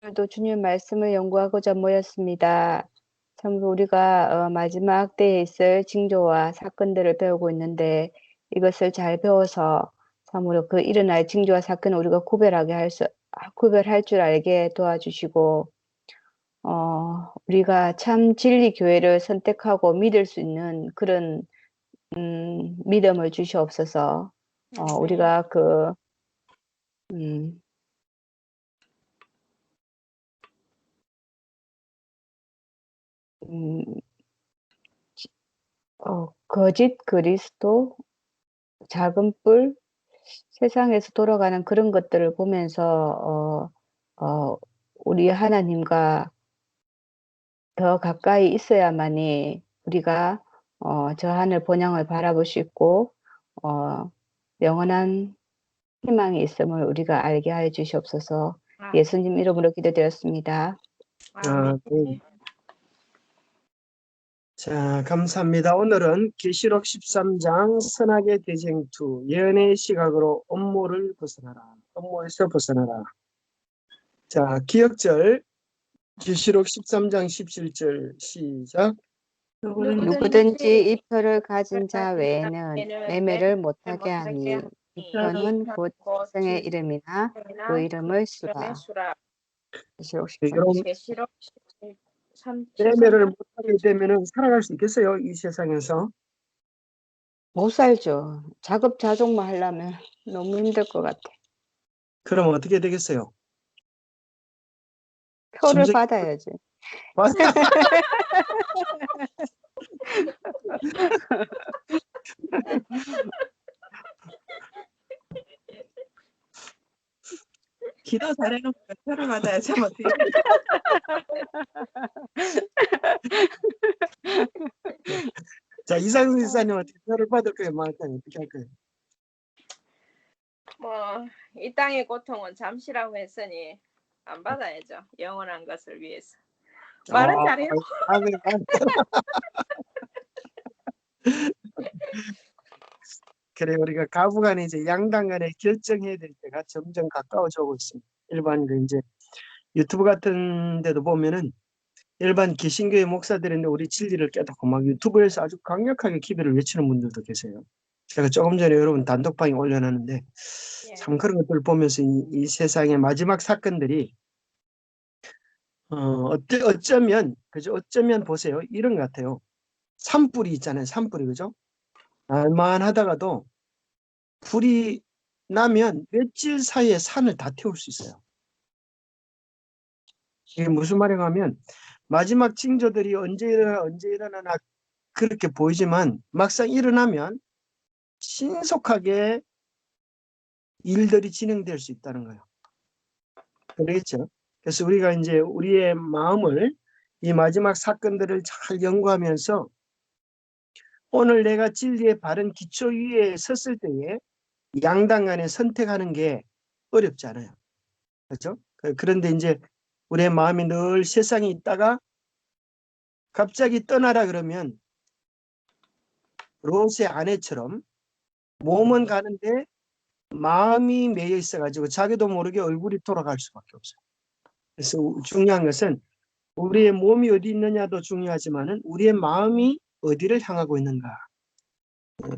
오늘도 주님 말씀을 연구하고자 모였습니다. 참으로 우리가 마지막 때에 있을 징조와 사건들을 배우고 있는데 이것을 잘 배워서 참으로 그 일어날 징조와 사건을 우리가 구별할 줄 알게 도와주시고 우리가 참 진리 교회를 선택하고 믿을 수 있는 그런 믿음을 주시옵소서. 우리가 음, 음, 거짓 그리스도, 작은 뿔, 세상에서 돌아가는 그런 것들을 보면서 우리 하나님과 더 가까이 있어야만이 우리가 저 하늘 본향을 바라볼 수 있고 영원한 희망이 있음을 우리가 알게 하여 주시옵소서. 예수님 이름으로 기도드렸습니다. 네. 자, 감사합니다. 오늘은 계시록 13장 선악의 대쟁투 예언의 시각으로 음모를 벗어나라. 음모에서 벗어나라. 자, 기억절 계시록 13장 17절 시작. 누구든지 이 표를 가진 자 외에는 매매를 못하게 하니 이 표는 곧 짐승의 이름이나 그 이름을 수라. 그럼 매매를 못하게 되면 살아갈 수 있겠어요? 이 세상에서? 못 살죠. 자급자족만 하려면 너무 힘들 것 같아. 그럼 어떻게 되겠어요? 표를 받아야지. 기도 잘해놓고 표를 받아야지 어떻게. 자, 이상수 지사님 어떻게 표를 받을 거예요? 말 거예요? 어떻게 할 거예요? 이 땅의 고통은 잠시라고 했으니 안 받아야죠. 영원한 것을 위해서. 말은 잘해요. 그래, 우리가 가부간에 이제 양당 간에 결정해야 될 때가 점점 가까워져 오고 있습니다. 일반 이제 유튜브 같은 데도 보면은 일반 개신교의 목사들인데 우리 진리를 깨닫고 막 유튜브에서 아주 강력하게 기도를 외치는 분들도 계세요. 제가 조금 전에 여러분 단톡방에 올려놨는데 참 그런 것들을 보면서 이 세상의 마지막 사건들이 어쩌면 그죠? 어쩌면 보세요. 이런 것 같아요. 산불이 있잖아요. 산불이 그죠? 날만 하다가도 불이 나면 며칠 사이에 산을 다 태울 수 있어요. 이게 무슨 말인가 하면 마지막 징조들이 언제 일어나나 그렇게 보이지만 막상 일어나면 신속하게 일들이 진행될 수 있다는 거예요. 그렇겠죠? 그래서 우리가 이제 우리의 마음을 이 마지막 사건들을 잘 연구하면서 오늘 내가 진리의 바른 기초 위에 섰을 때에 양당 간에 선택하는 게 어렵지 않아요. 그렇죠? 그런데 이제 우리의 마음이 늘 세상에 있다가 갑자기 떠나라 그러면 롯의 아내처럼 몸은 가는데 마음이 매여 있어가지고 자기도 모르게 얼굴이 돌아갈 수밖에 없어요. 그래서 중요한 것은 우리의 몸이 어디 있느냐도 중요하지만은 우리의 마음이 어디를 향하고 있는가.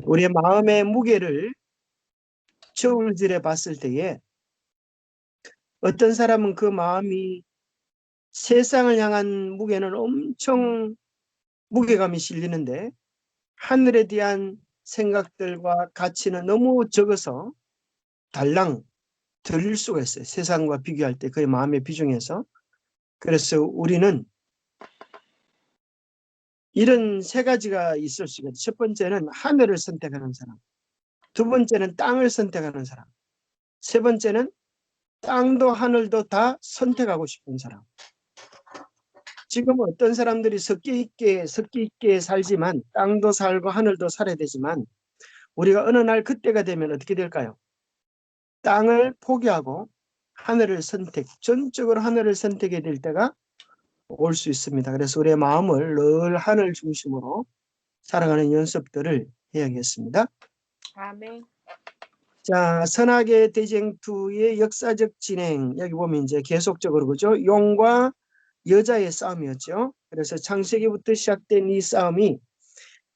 우리의 마음의 무게를 저울질해 봤을 때에 어떤 사람은 그 마음이 세상을 향한 무게는 엄청 무게감이 실리는데 하늘에 대한 생각들과 가치는 너무 적어서 달랑 들릴 수가 있어요. 세상과 비교할 때 그의 마음의 비중에서. 그래서 우리는 이런 세 가지가 있을 수 있겠죠. 첫 번째는 하늘을 선택하는 사람, 두 번째는 땅을 선택하는 사람, 세 번째는 땅도 하늘도 다 선택하고 싶은 사람. 지금 어떤 사람들이 섞여 있게 살지만 땅도 살고 하늘도 살아야 되지만 우리가 어느 날 그때가 되면 어떻게 될까요? 땅을 포기하고 하늘을 전적으로 하늘을 선택해야 될 때가 올 수 있습니다. 그래서 우리의 마음을 늘 하늘 중심으로 살아가는 연습들을 해야겠습니다. 아멘. 자, 선악의 대쟁투의 역사적 진행. 여기 보면 이제 계속적으로 그죠? 용과 여자의 싸움이었죠. 그래서 창세기부터 시작된 이 싸움이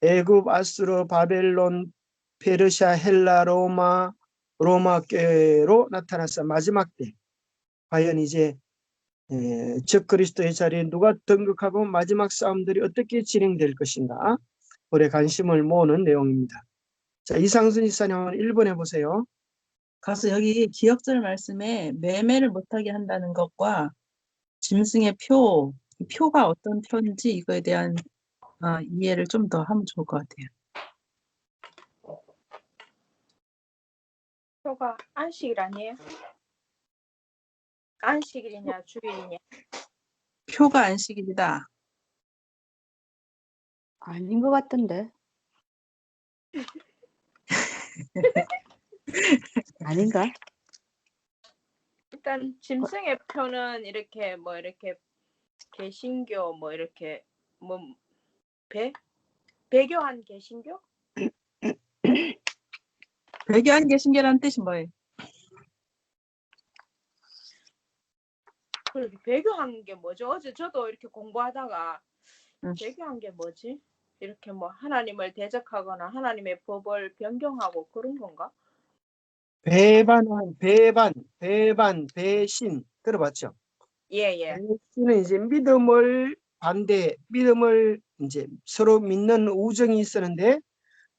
애굽, 아수르, 바벨론, 페르시아, 헬라, 로마계로 나타났어. 마지막 때 과연 이제 적 그리스도의 자리에 누가 등극하고 마지막 싸움들이 어떻게 진행될 것인가 우리의 관심을 모으는 내용입니다. 자, 이상순 이사님 한번 1번 해보세요. 가서 여기 기억절 말씀에 매매를 못하게 한다는 것과 짐승의 표, 이 표가 어떤 표인지 이거에 대한 이해를 좀 더 하면 좋을 것 같아요. 표가 안식일 아니에요? 안식일이냐 주일이냐? 표가 안식일이다. 아닌 것 같던데. 아닌가? 일단 짐승의 표는 이렇게 뭐 이렇게 개신교 뭐 이렇게 뭐 배교한 개신교? 배교한 개신교라는 뜻이 뭐예요? 그리고 배교한 게 뭐죠? 어제 저도 이렇게 공부하다가 응. 배교한 게 뭐지? 이렇게 뭐 하나님을 대적하거나 하나님의 법을 변경하고 그런 건가? 배반, 배신 들어봤죠? 예. 배신은 이제 믿음을 이제 서로 믿는 우정이 있었는데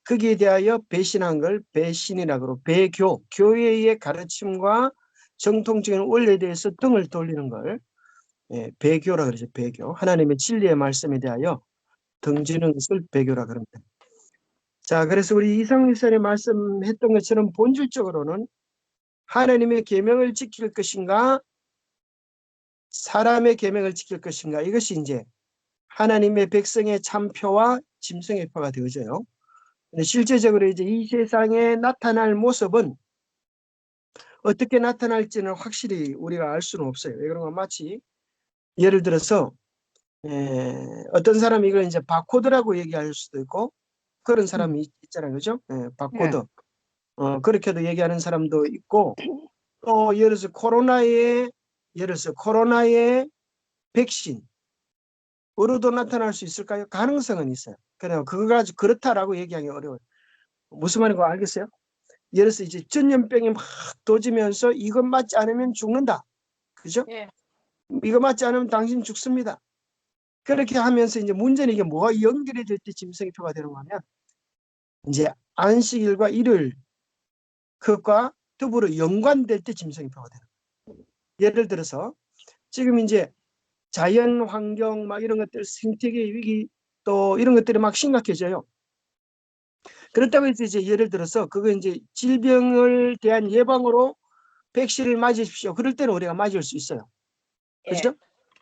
거기에 대하여 배신한 걸 배신이라고 그러고 교회의 가르침과 정통적인 원리에 대해서 등을 돌리는 걸 배교라 그러죠. 배교. 하나님의 진리의 말씀에 대하여 등지는 것을 배교라 그럽니다. 자, 그래서 우리 이상훈 목사님 말씀했던 것처럼 본질적으로는 하나님의 계명을 지킬 것인가 사람의 계명을 지킬 것인가 이것이 이제 하나님의 백성의 참표와 짐승의 표가 되어져요. 근데 실제적으로 이제 이 세상에 나타날 모습은 어떻게 나타날지는 확실히 우리가 알 수는 없어요. 왜 그런가 마치 예를 들어서 어떤 사람이 이걸 이제 바코드라고 얘기할 수도 있고 그런 사람이 있잖아요, 그죠? 바코드. 그렇게도 얘기하는 사람도 있고 또 예를 들어서 코로나의 백신으로도 나타날 수 있을까요? 가능성은 있어요. 그냥 그거 가지고 그렇다라고 얘기하기 어려워요. 무슨 말인지 알겠어요? 예를 들어서 이제 전염병이 막 도지면서 이것 맞지 않으면 죽는다. 그죠? 예. 이거 맞지 않으면 당신 죽습니다. 그렇게 하면서 이제 문제는 이게 뭐가 연결이 될 때 짐승의 표가 되는 거냐면 이제 안식일과 일요일 그것과 더불어 연관될 때 짐승의 표가 되는 거예요. 예를 들어서 지금 이제 자연 환경 막 이런 것들 생태계 위기 또 이런 것들이 막 심각해져요. 그렇다고 해서 이제 예를 들어서 그거 이제 질병을 대한 예방으로 백신을 맞으십시오. 그럴 때는 우리가 맞을 수 있어요. 그죠?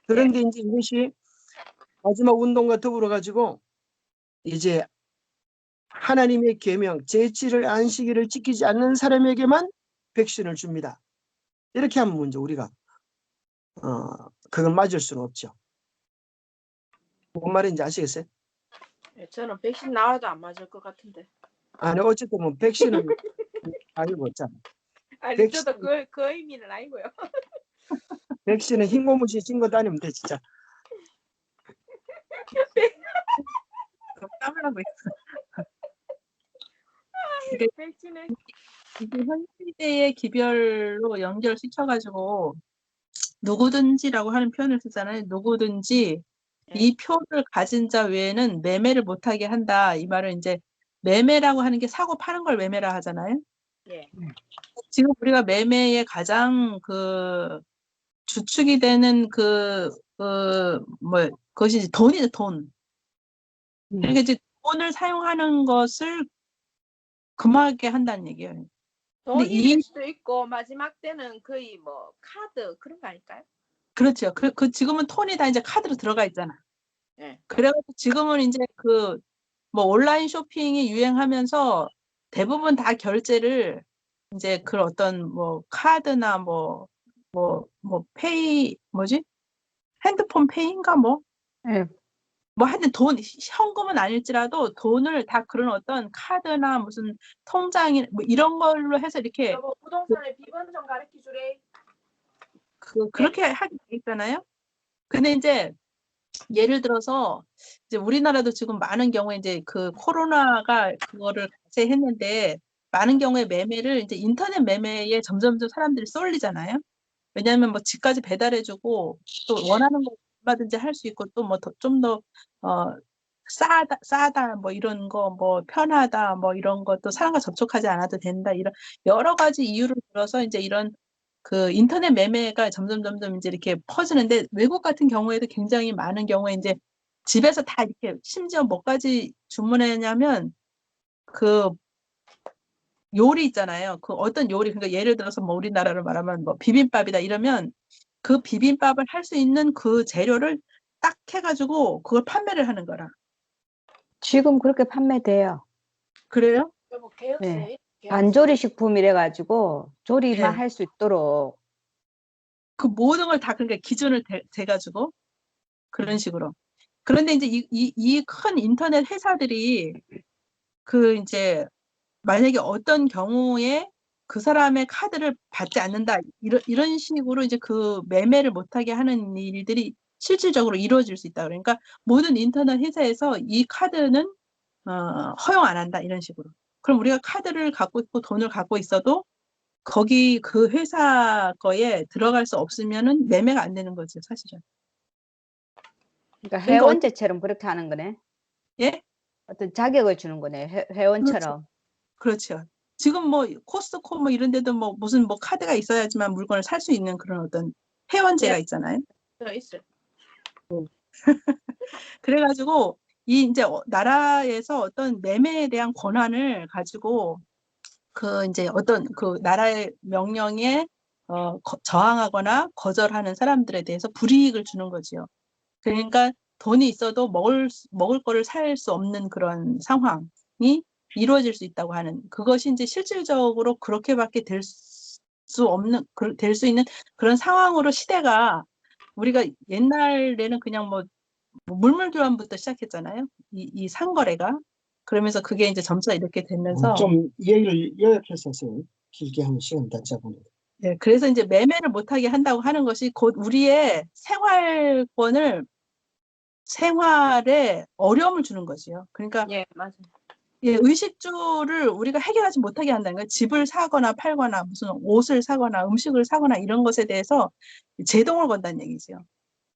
그런데 이제 이것이 마지막 운동과 더불어 가지고 이제 하나님의 계명, 제7일 안식일을 지키지 않는 사람에게만 백신을 줍니다. 이렇게 하면 먼저 우리가 그걸 맞을 수는 없죠. 뭔 말인지 아시겠어요? 예. 저는 백신 나와도 안 맞을 것 같은데. 아니 어쨌든 뭐 백신은 알고 있잖아. 아니 백신, 저도 그 의미는 아니고요. 백신은 흰 고무신 신고 다니면 돼 진짜. 까불라고 했어. 백신에 이게 현 시대의 기별로 연결시켜가지고 누구든지라고 하는 표현을 쓰잖아요. 누구든지 이 표를 가진 자 외에는 매매를 못하게 한다. 이 말은 이제 매매라고 하는 게 사고 파는 걸 매매라 하잖아요. 예. 지금 우리가 매매의 가장 주축이 되는 그것이 이제 돈이죠, 돈. 그러니까 이제 돈을 사용하는 것을 금하게 한다는 얘기예요. 근데 돈이 될 수도 있고 마지막 때는 거의 뭐 카드 그런 거 아닐까요? 그렇죠. 그 지금은 톤이 다 이제 카드로 들어가 있잖아. 예. 그래가지고 지금은 이제 뭐 온라인 쇼핑이 유행하면서 대부분 다 결제를 이제 그 어떤 뭐 카드나 뭐 페이 뭐지? 핸드폰 페이인가 뭐? 예. 뭐 하여튼 현금은 아닐지라도 돈을 다 그런 어떤 카드나 무슨 통장이 뭐 이런 걸로 해서 이렇게 여보 부동산의 비번 좀 가르쳐 주래. 그렇게 하게 돼 있잖아요. 근데 이제 예를 들어서 이제 우리나라도 지금 많은 경우에 이제 그 코로나가 그거를 가세했는데 많은 경우에 매매를 이제 인터넷 매매에 점점점 사람들이 쏠리잖아요. 왜냐하면 뭐 집까지 배달해주고 또 원하는 거 얼마든지 할 수 있고 또 뭐 좀 더 싸다 뭐 이런 거 뭐 편하다 뭐 이런 것도 사람과 접촉하지 않아도 된다 이런 여러 가지 이유를 들어서 이제 이런 그 인터넷 매매가 점점 이제 이렇게 퍼지는데 외국 같은 경우에도 굉장히 많은 경우에 이제 집에서 다 이렇게 심지어 뭐까지 주문했냐면 그 요리 있잖아요. 그 어떤 요리 그러니까 예를 들어서 뭐 우리나라로 말하면 뭐 비빔밥이다 이러면 그 비빔밥을 할 수 있는 그 재료를 딱 해가지고 그걸 판매를 하는 거라. 지금 그렇게 판매돼요. 그래요? 여보 계약서에 네. 계약서. 반조리 식품이래 가지고 조리만 네. 할 수 있도록. 그 모든 걸 다 그러니까 기준을 대가지고 그런 식으로. 그런데 이제 이 큰 인터넷 회사들이 그 이제 만약에 어떤 경우에 그 사람의 카드를 받지 않는다 이런 식으로 이제 그 매매를 못하게 하는 일들이 실질적으로 이루어질 수 있다. 그러니까 모든 인터넷 회사에서 이 카드는 허용 안 한다 이런 식으로. 그럼 우리가 카드를 갖고 있고 돈을 갖고 있어도 거기 그 회사 거에 들어갈 수 없으면은 매매가 안 되는 거죠, 사실은. 그러니까 그러니까 회원제처럼 그렇게 하는 거네. 예? 어떤 자격을 주는 거네. 그렇죠. 회원처럼. 그렇죠. 지금 뭐 코스트코 뭐 이런 데도 뭐 무슨 뭐 카드가 있어야지만 물건을 살 수 있는 그런 어떤 회원제가 있잖아요. 있어요. 그래가지고 이 이제 나라에서 어떤 매매에 대한 권한을 가지고 그 이제 어떤 그 나라의 명령에 저항하거나 거절하는 사람들에 대해서 불이익을 주는 거지요. 그러니까 돈이 있어도 먹을 거를 살 수 없는 그런 상황이 이루어질 수 있다고 하는 그것이 이제 실질적으로 그렇게밖에 될 수 있는 그런 상황으로 시대가 우리가 옛날에는 그냥 뭐 물물 교환부터 시작했잖아요. 이 상거래가. 그러면서 그게 이제 점차 이렇게 되면서 좀 얘기를 요약해서 길게 하면 시간 다 잡으니까. 네, 그래서 이제 매매를 못하게 한다고 하는 것이 곧 우리의 생활에 어려움을 주는 거지요. 그러니까 예, 맞아요. 예, 의식주를 우리가 해결하지 못하게 한다는 거예요. 집을 사거나 팔거나 무슨 옷을 사거나 음식을 사거나 이런 것에 대해서 제동을 건다는 얘기죠.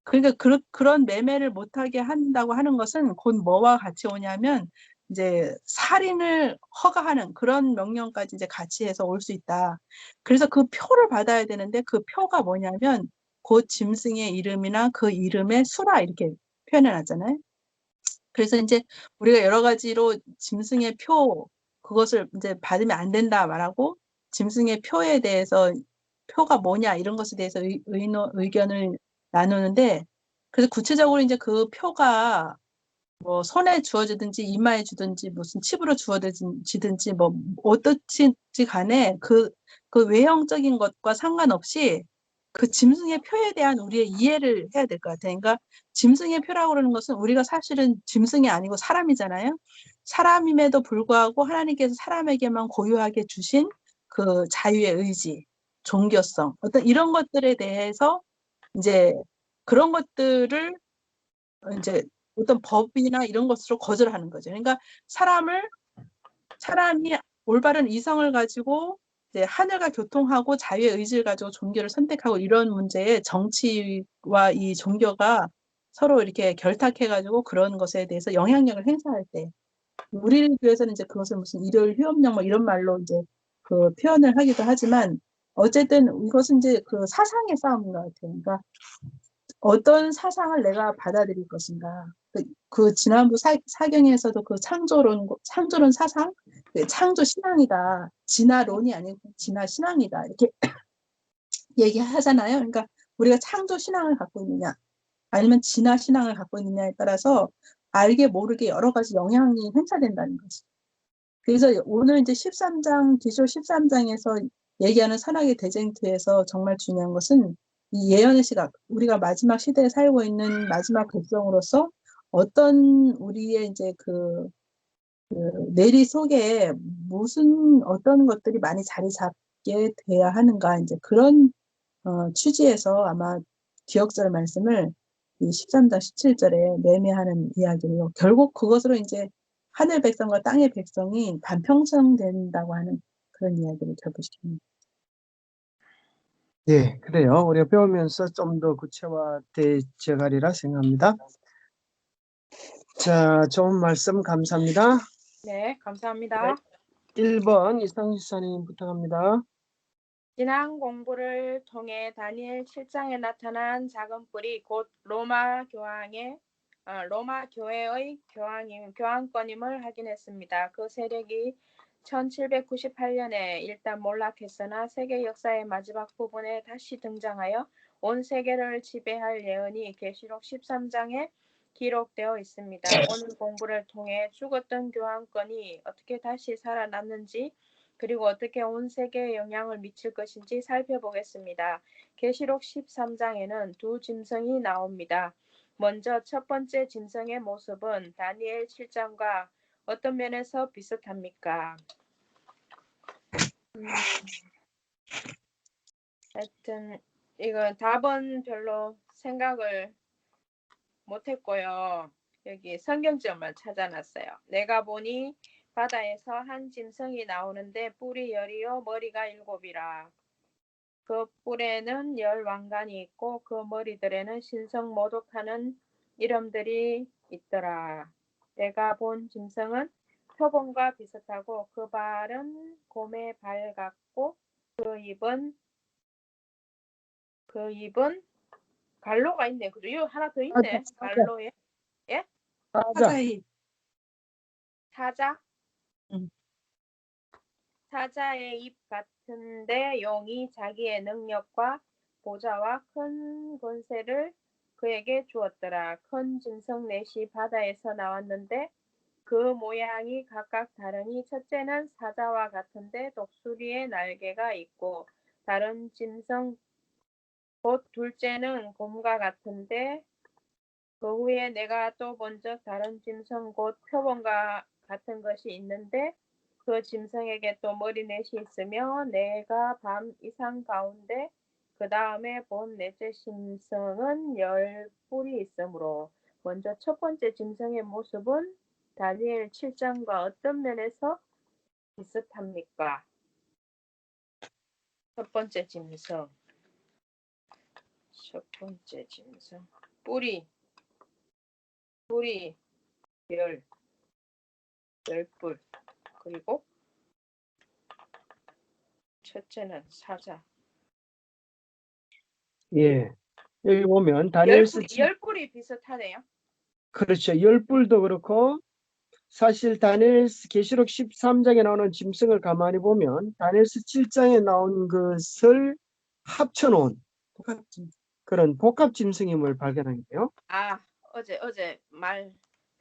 그러니까 그런 매매를 못하게 한다고 하는 것은 곧 뭐와 같이 오냐면 이제 살인을 허가하는 그런 명령까지 이제 같이 해서 올 수 있다. 그래서 그 표를 받아야 되는데 그 표가 뭐냐면 곧 짐승의 이름이나 그 이름의 수라 이렇게 표현해 놨잖아요. 그래서 이제 우리가 여러 가지로 짐승의 표 그것을 이제 받으면 안 된다 말하고 짐승의 표에 대해서 표가 뭐냐 이런 것에 대해서 의견을 나누는데 그래서 구체적으로 이제 그 표가 뭐 손에 주어지든지 이마에 주든지 무슨 칩으로 주어지든지 뭐 어떻든지 간에 그 외형적인 것과 상관없이 그 짐승의 표에 대한 우리의 이해를 해야 될 것 같아요. 그러니까 짐승의 표라고 그러는 것은 우리가 사실은 짐승이 아니고 사람이잖아요. 사람임에도 불구하고 하나님께서 사람에게만 고유하게 주신 그 자유의 의지, 종교성, 어떤 이런 것들에 대해서 이제 그런 것들을 이제 어떤 법이나 이런 것으로 거절하는 거죠. 그러니까 사람이 올바른 이성을 가지고 이제 하늘과 교통하고 자유의 의지를 가지고 종교를 선택하고 이런 문제에 정치와 이 종교가 서로 이렇게 결탁해가지고 그런 것에 대해서 영향력을 행사할 때 우리 교회에서는 이제 그것을 무슨 일요일 휴업령 뭐 이런 말로 이제 그 표현을 하기도 하지만 어쨌든 이것은 이제 그 사상의 싸움인 것 같아요. 그러니까 어떤 사상을 내가 받아들일 것인가. 그 지난부 사경에서도 그 창조론 사상, 창조 신앙이다. 진화론이 아니고 진화 신앙이다. 이렇게 얘기하잖아요. 그러니까 우리가 창조 신앙을 갖고 있느냐, 아니면 진화 신앙을 갖고 있느냐에 따라서 알게 모르게 여러 가지 영향이 행사된다는 거지. 그래서 오늘 이제 13장, 기조 13장에서 얘기하는 선악의 대쟁투에서 정말 중요한 것은 이 예언의 시각, 우리가 마지막 시대에 살고 있는 마지막 백성으로서 어떤 우리의 이제 그 내리 속에 무슨 어떤 것들이 많이 자리 잡게 돼야 하는가 이제 그런 취지에서 아마 기억절 말씀을 이 13장 17절에 매매하는 이야기예요. 결국 그것으로 이제 하늘 백성과 땅의 백성이 반평성 된다고 하는 그런 이야기를 결부시킵니다. 예, 그래요. 우리가 배우면서 좀 더 구체화되어 가리라 생각합니다. 자, 좋은 말씀 감사합니다. 네, 감사합니다. 1번 이상희 사님 부탁합니다. 지난 공부를 통해 다니엘 7장에 나타난 작은 뿔이 곧 로마 교회의 교황권임을 확인했습니다. 그 세력이 1798년에 일단 몰락했으나 세계 역사의 마지막 부분에 다시 등장하여 온 세계를 지배할 예언이 계시록 13장에 기록되어 있습니다. 오늘 공부를 통해 죽었던 교황권이 어떻게 다시 살아났는지 그리고 어떻게 온 세계에 영향을 미칠 것인지 살펴보겠습니다. 계시록 13장에는 두 짐승이 나옵니다. 먼저 첫 번째 짐승의 모습은 다니엘 7장과 어떤 면에서 비슷합니까? 하여튼 이거 답은 별로 생각을 못했고요. 여기 성경점을 찾아놨어요. 내가 보니 바다에서 한 짐승이 나오는데 뿔이 10이요 머리가 7이라. 그 뿔에는 10 왕관이 있고 그 머리들에는 신성 모독하는 이름들이 있더라. 내가 본 짐승은 표범과 비슷하고 그 발은 곰의 발 같고 그 입은 갈로가 있네. 그죠? 이거 하나 더 있네. 갈로에 사자의 사자? 응. 사자의 입 같은데 용이 자기의 능력과 보좌와 큰 권세를 그에게 주었더라. 큰 짐승 넷이 바다에서 나왔는데 그 모양이 각각 다르니 첫째는 사자와 같은데 독수리의 날개가 있고 다른 짐승 곧 둘째는 곰과 같은데 그 후에 내가 또 본 적 다른 짐승 곧 표범과 같은 것이 있는데 그 짐승에게 또 머리 넷이 있으며 내가 밤 이상 가운데 그 다음에 본 넷째 짐승은 10뿔이 있으므로 먼저 첫 번째 짐승의 모습은 다니엘 7장과 어떤 면에서 비슷합니까? 첫 번째 짐승 뿔이 10뿔 그리고 첫째는 사자. 예. 여기 보면 다니엘서 10뿔이 비슷하네요. 그렇죠. 10뿔도 그렇고 사실 다니엘서 계시록 13장에 나오는 짐승을 가만히 보면 다니엘서 7장에 나온 것을 합쳐놓은 그런 복합 짐승임을 발견하는데요. 아, 어제 말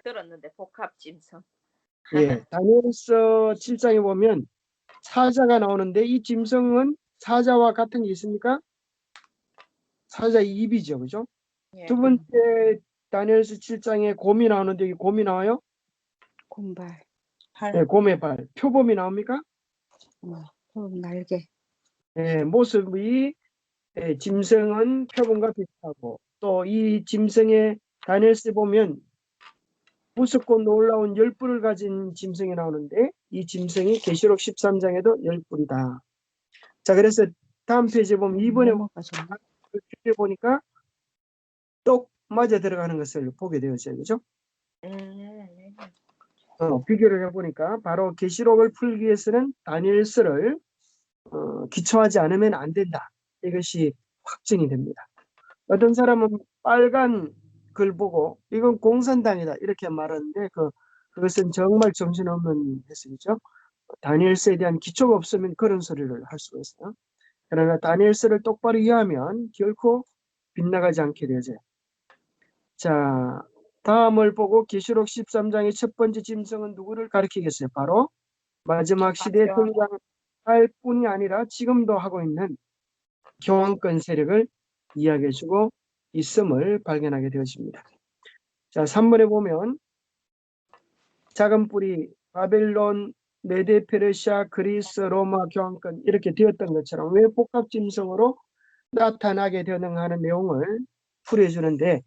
들었는데 복합 짐승. 예. 다니엘서 7장에 보면 사자가 나오는데 이 짐승은 사자와 같은 게 있습니까? 사자의 입이죠. 그죠? 예. 두 번째 다니엘서 7장에 곰이 나오는데 여기 곰이 나와요? 곰발, 네, 곰의 발. 표범이 나옵니까? 날개. 네, 모습이 짐승은 표범과 비슷하고 또 이 짐승의 다니엘서에 보면 무섭고 놀라운 10뿔을 가진 짐승이 나오는데 이 짐승이 계시록 13장에도 10뿔이다. 자, 그래서 다음 페이지에 보면 2번에 보니까 똑 맞아 들어가는 것을 보게 되었어요. 그죠? 비교를 해보니까 바로 계시록을 풀기 위해서는 다니엘서를 기초하지 않으면 안 된다. 이것이 확증이 됩니다. 어떤 사람은 빨간 글 보고 이건 공산당이다 이렇게 말하는데 그것은 정말 정신없는 해석이죠. 다니엘서에 대한 기초가 없으면 그런 소리를 할 수가 있어요. 그러나 다니엘서를 똑바로 이해하면 결코 빗나가지 않게 되어져요. 자, 다음을 보고 계시록 13장의 첫 번째 짐승은 누구를 가리키겠어요? 바로 마지막 시대에 등장할 뿐이 아니라 지금도 하고 있는 교황권 세력을 이야기해주고 있음을 발견하게 되었습니다. 자, 3번에 보면 작은 뿌리, 바벨론, 메데 페르시아, 그리스, 로마 교황권 이렇게 되었던 것처럼 왜 복합짐승으로 나타나게 되는가 하는 내용을 풀이해주는데,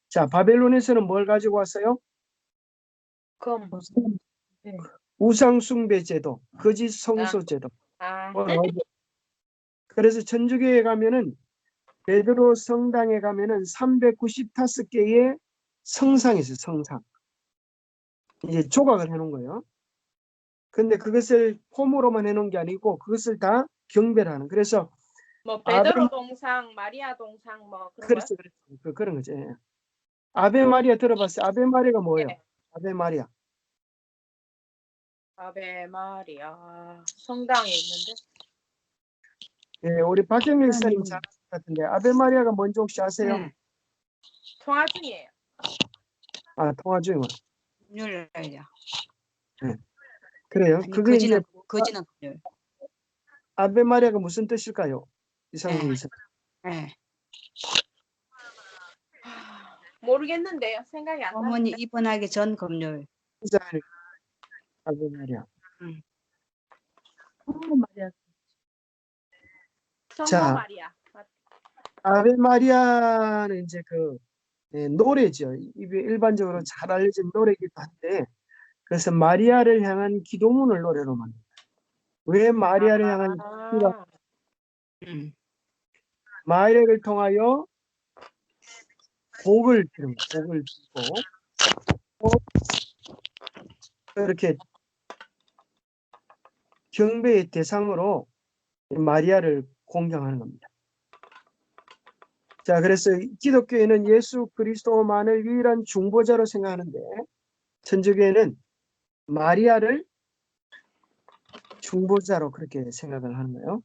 자, 바벨론에서는 뭘 가지고 왔어요? 금. 네. 우상숭배 제도, 거짓 성소 제도. 아, 그래서 천주교에 가면은 베드로 성당에 가면은 395개의 성상이 있어요. 성상. 이제 조각을 해놓은 거예요. 근데 그것을 폼으로만 해놓은 게 아니고 그것을 다 경배를 하는. 그래서 뭐 아베, 베드로 동상, 마리아 동상 뭐 그런 거요? 그렇죠, 그렇죠. 그런 거죠. 예. 아베 마리아 들어봤어요? 아베 마리아가 뭐예요? 예. 아베 마리아. 아베 마리아 성당에 있는데 예, 우리 박경일 목사님 잘 아실 것 같은데 아베 마리아가 뭔지 혹시 아세요? 네, 통화 중이에요. 아, 통화 중이요. 금요일날요. 예. 그래요. 아니, 그게 이제 거지는 금요일. 아베 마리아가 무슨 뜻일까요? 이상준 네. 이사. 네. 모르겠는데요. 생각이 안 나. 어머니 입원하기 전 금요일. 아베 마리아. 성모 마리아. 성모 자. 마리아. 아베 마리아는 이제 그 노래죠. 이게 일반적으로 잘 알려진 노래이기도 한데, 그래서 마리아를 향한 기도문을 노래로 만듭니다. 왜 마리아를 향한 기도가 아, 음. 마리아를 통하여 복을 빌는 거예요. 복을 빌고 이렇게 경배의 대상으로 마리아를 공경하는 겁니다. 자, 그래서 기독교에는 예수 그리스도만을 유일한 중보자로 생각하는데, 천주교에는 마리아를 중보자로 그렇게 생각을 하는 거예요.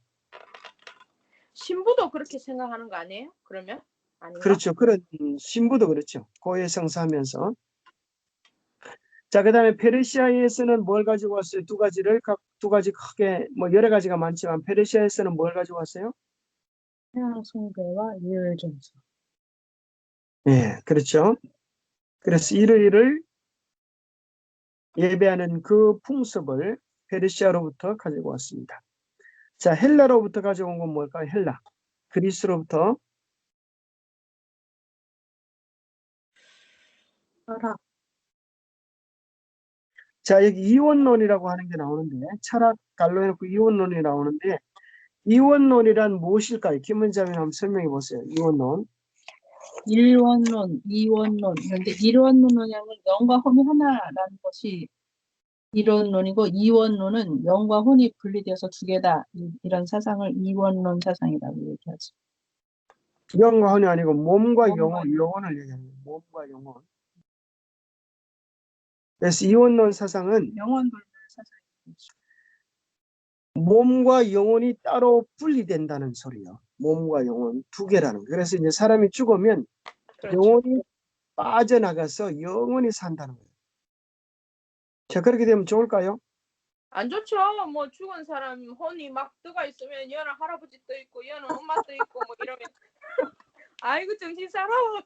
신부도 그렇게 생각하는 거 아니에요? 그러면? 아닌가? 그렇죠. 그런 신부도 그렇죠. 고해성사하면서. 자, 그 다음에 페르시아에서는 뭘 가지고 왔어요? 두 가지를, 두 가지 크게, 뭐 여러 가지가 많지만 페르시아에서는 뭘 가지고 왔어요? 태양 숭배와 유혈 점수. 예, 그렇죠. 그래서 일요일을 예배하는 그 풍습을 페르시아로부터 가지고 왔습니다. 자, 헬라로부터 가져온 건 뭘까요? 헬라. 그리스로부터. 철학. 자, 여기 이원론이라고 하는 게 나오는데, 철학 갈로 해놓고 이원론이 나오는데, 이원론이란 무엇일까요? 김원장님 한번 설명해 보세요. 이원론. 일원론, 이원론. 그런데 일원론은 영과 혼이 하나라는 것이 이론론이고, 이원론은 영과 혼이 분리되어서 두 개다. 이런 사상을 이원론 사상이라고 얘기하죠. 영과 혼이 아니고 몸과 몸과 영혼, 영혼을 얘기하는 거예요. 몸과 영혼. 그래서 이원론 사상은 영원 불멸 사상이죠. 몸과 영혼이 따로 분리된다는 소리예요. 몸과 영혼 두 개라는 거예요. 그래서 이제 사람이 죽으면 그렇죠. 영혼이 빠져나가서 영혼이 산다는 거예요. 자, 그렇게 되면 좋을까요? 안 좋죠. 뭐 죽은 사람 혼이 막 뜨가 있으면 얘는 할아버지 떠 있고 얘는 엄마 떠 있고 뭐 이러면 아이고 정신 사나워.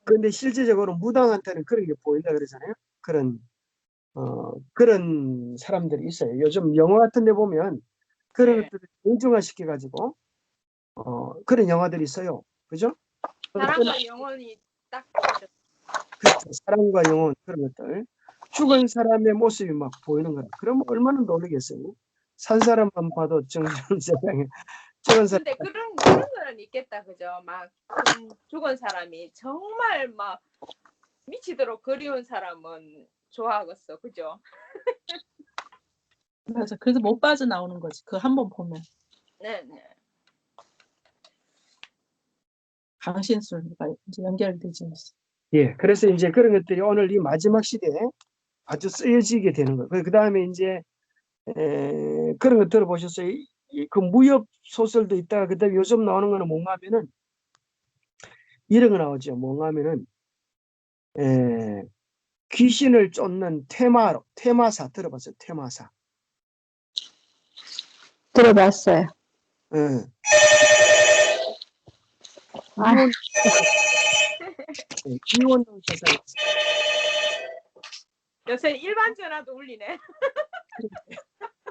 그런데 실제적으로 무당한테는 그런 게 보인다 그러잖아요. 그런 사람들이 있어요. 요즘 영화 같은 데 보면 그런 네. 것들을 대중화시켜 가지고 그런 영화들이 있어요. 그죠? 사람과 영혼이 딱 보이죠. 그렇죠. 사랑과 영혼 그런 것들. 죽은 사람의 모습이 막 보이는 거라. 그러면 얼마나 놀라겠어요. 산 사람만 봐도 정신없는 세상에 죽은 사람. 근데 그런 거는 있겠다, 그죠? 막 죽은 사람이 정말 막 미치도록 그리운 사람은 좋아하겠어, 그죠? 맞아. 그래서 못 빠져나오는 거지. 그 한 번 보면. 네, 네. 강신술과 이제 연결되지 있어. 예. 그래서 이제 그런 것들이 오늘 이 마지막 시대에 아주 쓰여지게 되는 거예요. 그 다음에 이제 그런 거 들어보셨어요? 그 무협 소설도 있다가 그다음에 요즘 나오는 거는 뭔가 하면은 이런 거 나오죠. 뭔가 하면은 귀신을 쫓는 테마사 들어봤어요? 테마사. 들어봤어요. 예. 이혼 이혼 사상. 요새 일반 전화도 울리네.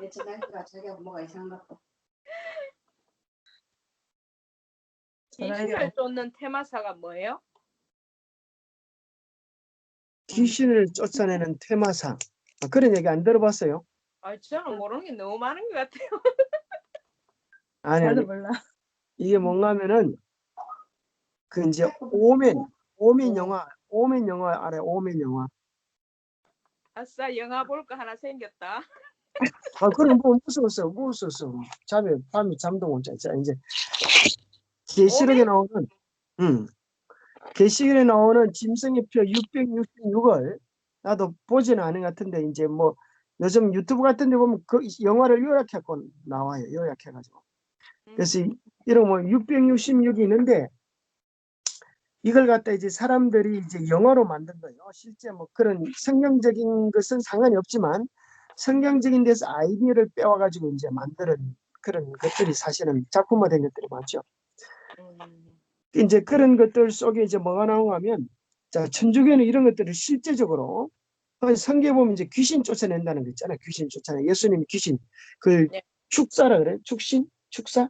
내 전화기가 자기하고 뭐가 이상한 것 같고. 귀신을 쫓는 테마사가 뭐예요? 귀신을 쫓아내는 테마사. 그런 얘기 안 들어봤어요? 저는 모르는 게 너무 많은 것 같아요. 아니, 나도 몰라. 이게 뭔가 하면은 그 이제 오멘 영화 알아요? 오멘 영화. 아싸, 영화 볼 거 하나 생겼다. 그럼 뭐 무서웠어. 밤에 잠도 못 자. 이제 계시록에 나오는 계시록에 나오는 짐승의 표 666을 나도 보지는 않은 것 같은데 이제 뭐 요즘 유튜브 같은 데 보면 그 영화를 요약해서 나와요. 요약해가지고. 그래서 이런 뭐 666이 있는데 이걸 갖다 이제 사람들이 이제 영어로 만든 거예요. 실제 뭐 그런 성경적인 것은 상관이 없지만 성경적인 데서 아이디어를 빼와가지고 이제 만드는 그런 것들이 사실은 작품화된 것들이 많죠. 이제 그런 것들 속에 이제 뭐가 나오냐면, 자, 천주교는 이런 것들을 실제적으로 성경에 보면 이제 귀신 쫓아낸다는 거 있잖아요. 귀신 쫓아내. 예수님이 귀신, 그 네. 축사라 그래? 축사?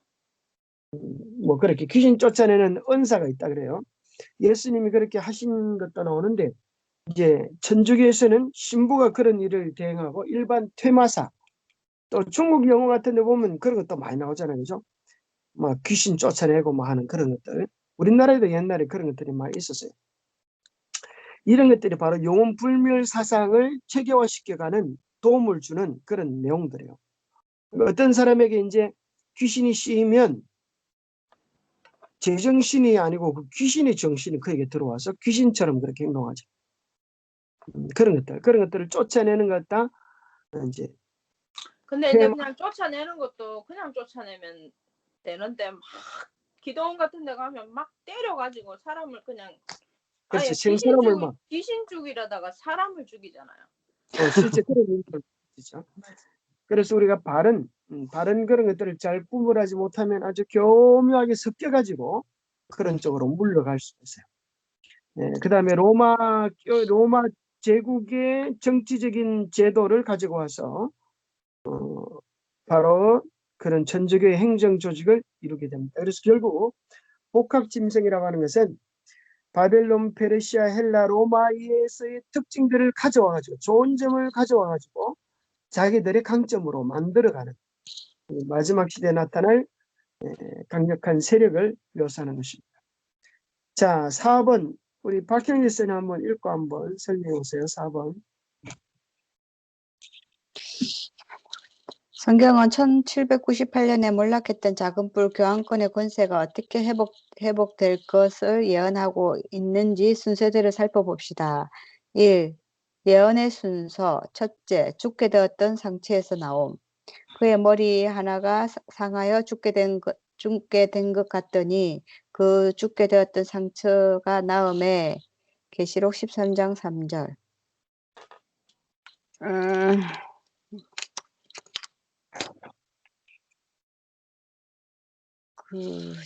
뭐 그렇게 귀신 쫓아내는 은사가 있다 그래요. 예수님이 그렇게 하신 것도 나오는데 이제 천주교에서는 신부가 그런 일을 대행하고 일반 퇴마사 또 중국 영화 같은 데 보면 그런 것도 많이 나오잖아요. 그죠? 막 귀신 쫓아내고 뭐 하는 그런 것들. 우리나라에도 옛날에 그런 것들이 많이 있었어요. 이런 것들이 바로 영혼 불멸 사상을 체계화시켜가는 도움을 주는 그런 내용들이에요. 어떤 사람에게 이제 귀신이 씌이면 제정신이 아니고 그 귀신의 정신이 그에게 들어와서 귀신처럼 그렇게 행동하죠. 그런 것들을 쫓아내는 것 같다. 이제 근데 이제 그냥 쫓아내는 것도 그냥 쫓아내면 되는데 막 기도원 같은 데 가면 막 때려가지고 사람을 그냥 그렇지 생사람을 막 귀신 죽이려다가 사람을 죽이잖아요. 실제 그런 일들 있죠. 그래서 우리가 바른 그런 것들을 잘 구분하지 못하면 아주 교묘하게 섞여가지고 그런 쪽으로 물러갈 수 있어요. 네, 그 다음에 로마 제국의 정치적인 제도를 가지고 와서 바로 그런 천주교의 행정 조직을 이루게 됩니다. 그래서 결국 복합짐승이라고 하는 것은 바벨론, 페르시아, 헬라, 로마에서의 특징들을 가져와가지고 좋은 점을 가져와가지고 자기들의 강점으로 만들어가는 마지막 시대에 나타날 강력한 세력을 묘사하는 것입니다. 자, 4번 우리 박형일 선생님 한번 읽고 한번 설명해 보세요. 4번. 성경은 1798년에 몰락했던 작은 뿔 교황권의 권세가 어떻게 회복될 것을 예언하고 있는지 순서대로 살펴봅시다. 1. 예언의 순서. 첫째, 죽게 되었던 상처에서 나옴. 그의 머리 하나가 상하여 죽게 된 것 같더니 그 죽게 되었던 상처가 나음에 계시록 13장 3절.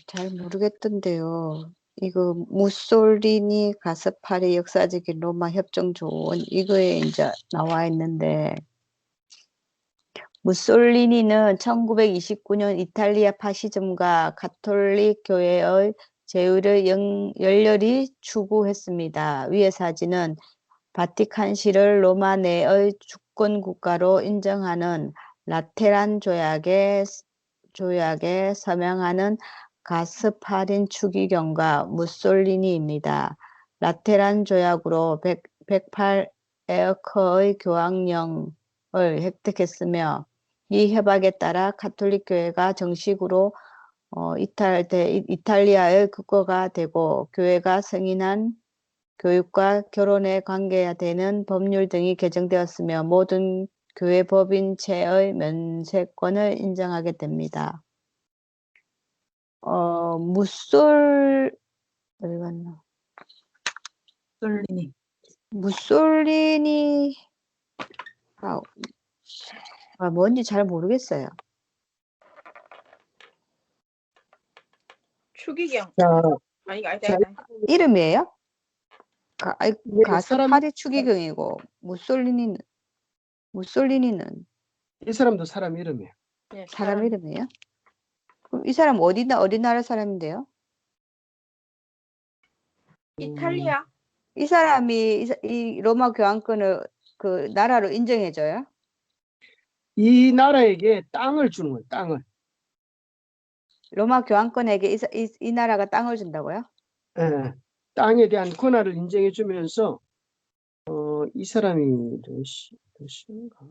잘 모르겠던데요. 이거 무솔리니 가스파리 역사적인 로마 협정 조언 이거에 이제 나와 있는데 무솔리니는 1929년 이탈리아 파시즘과 가톨릭 교회의 제의를 열렬히 추구했습니다. 위의 사진은 바티칸시를 로마 내의 주권 국가로 인정하는 라테란 조약에 서명하는 가스파린 추기경과 무솔리니입니다. 라테란 조약으로 108에어커의 교황령을 획득했으며 이 협약에 따라 가톨릭 교회가 정식으로 이탈리아의 국거가 되고 교회가 승인한 교육과 결혼에 관계되는 법률 등이 개정되었으며 모든 교회 법인체의 면세권을 인정하게 됩니다. 어디 갔나? 무솔리니 뭔지 잘 모르겠어요. 추기경. 자, 자, 이름이에요? 네, 가스 사람, 파리 추기경이고 무솔리니는 이 사람도 사람 이름이에요. 네, 사람 이름이에요? 그럼 이 사람 어디 나라 사람인데요? 이탈리아. 이 사람이 이 로마 교황권을 그 나라로 인정해줘요? 이 나라에게 땅을 주는 거예요. 땅을. 로마 교황권에게 이 나라가 땅을 준다고요? 예, 땅에 대한 권한을 인정해 주면서 이 사람이 러시아인가?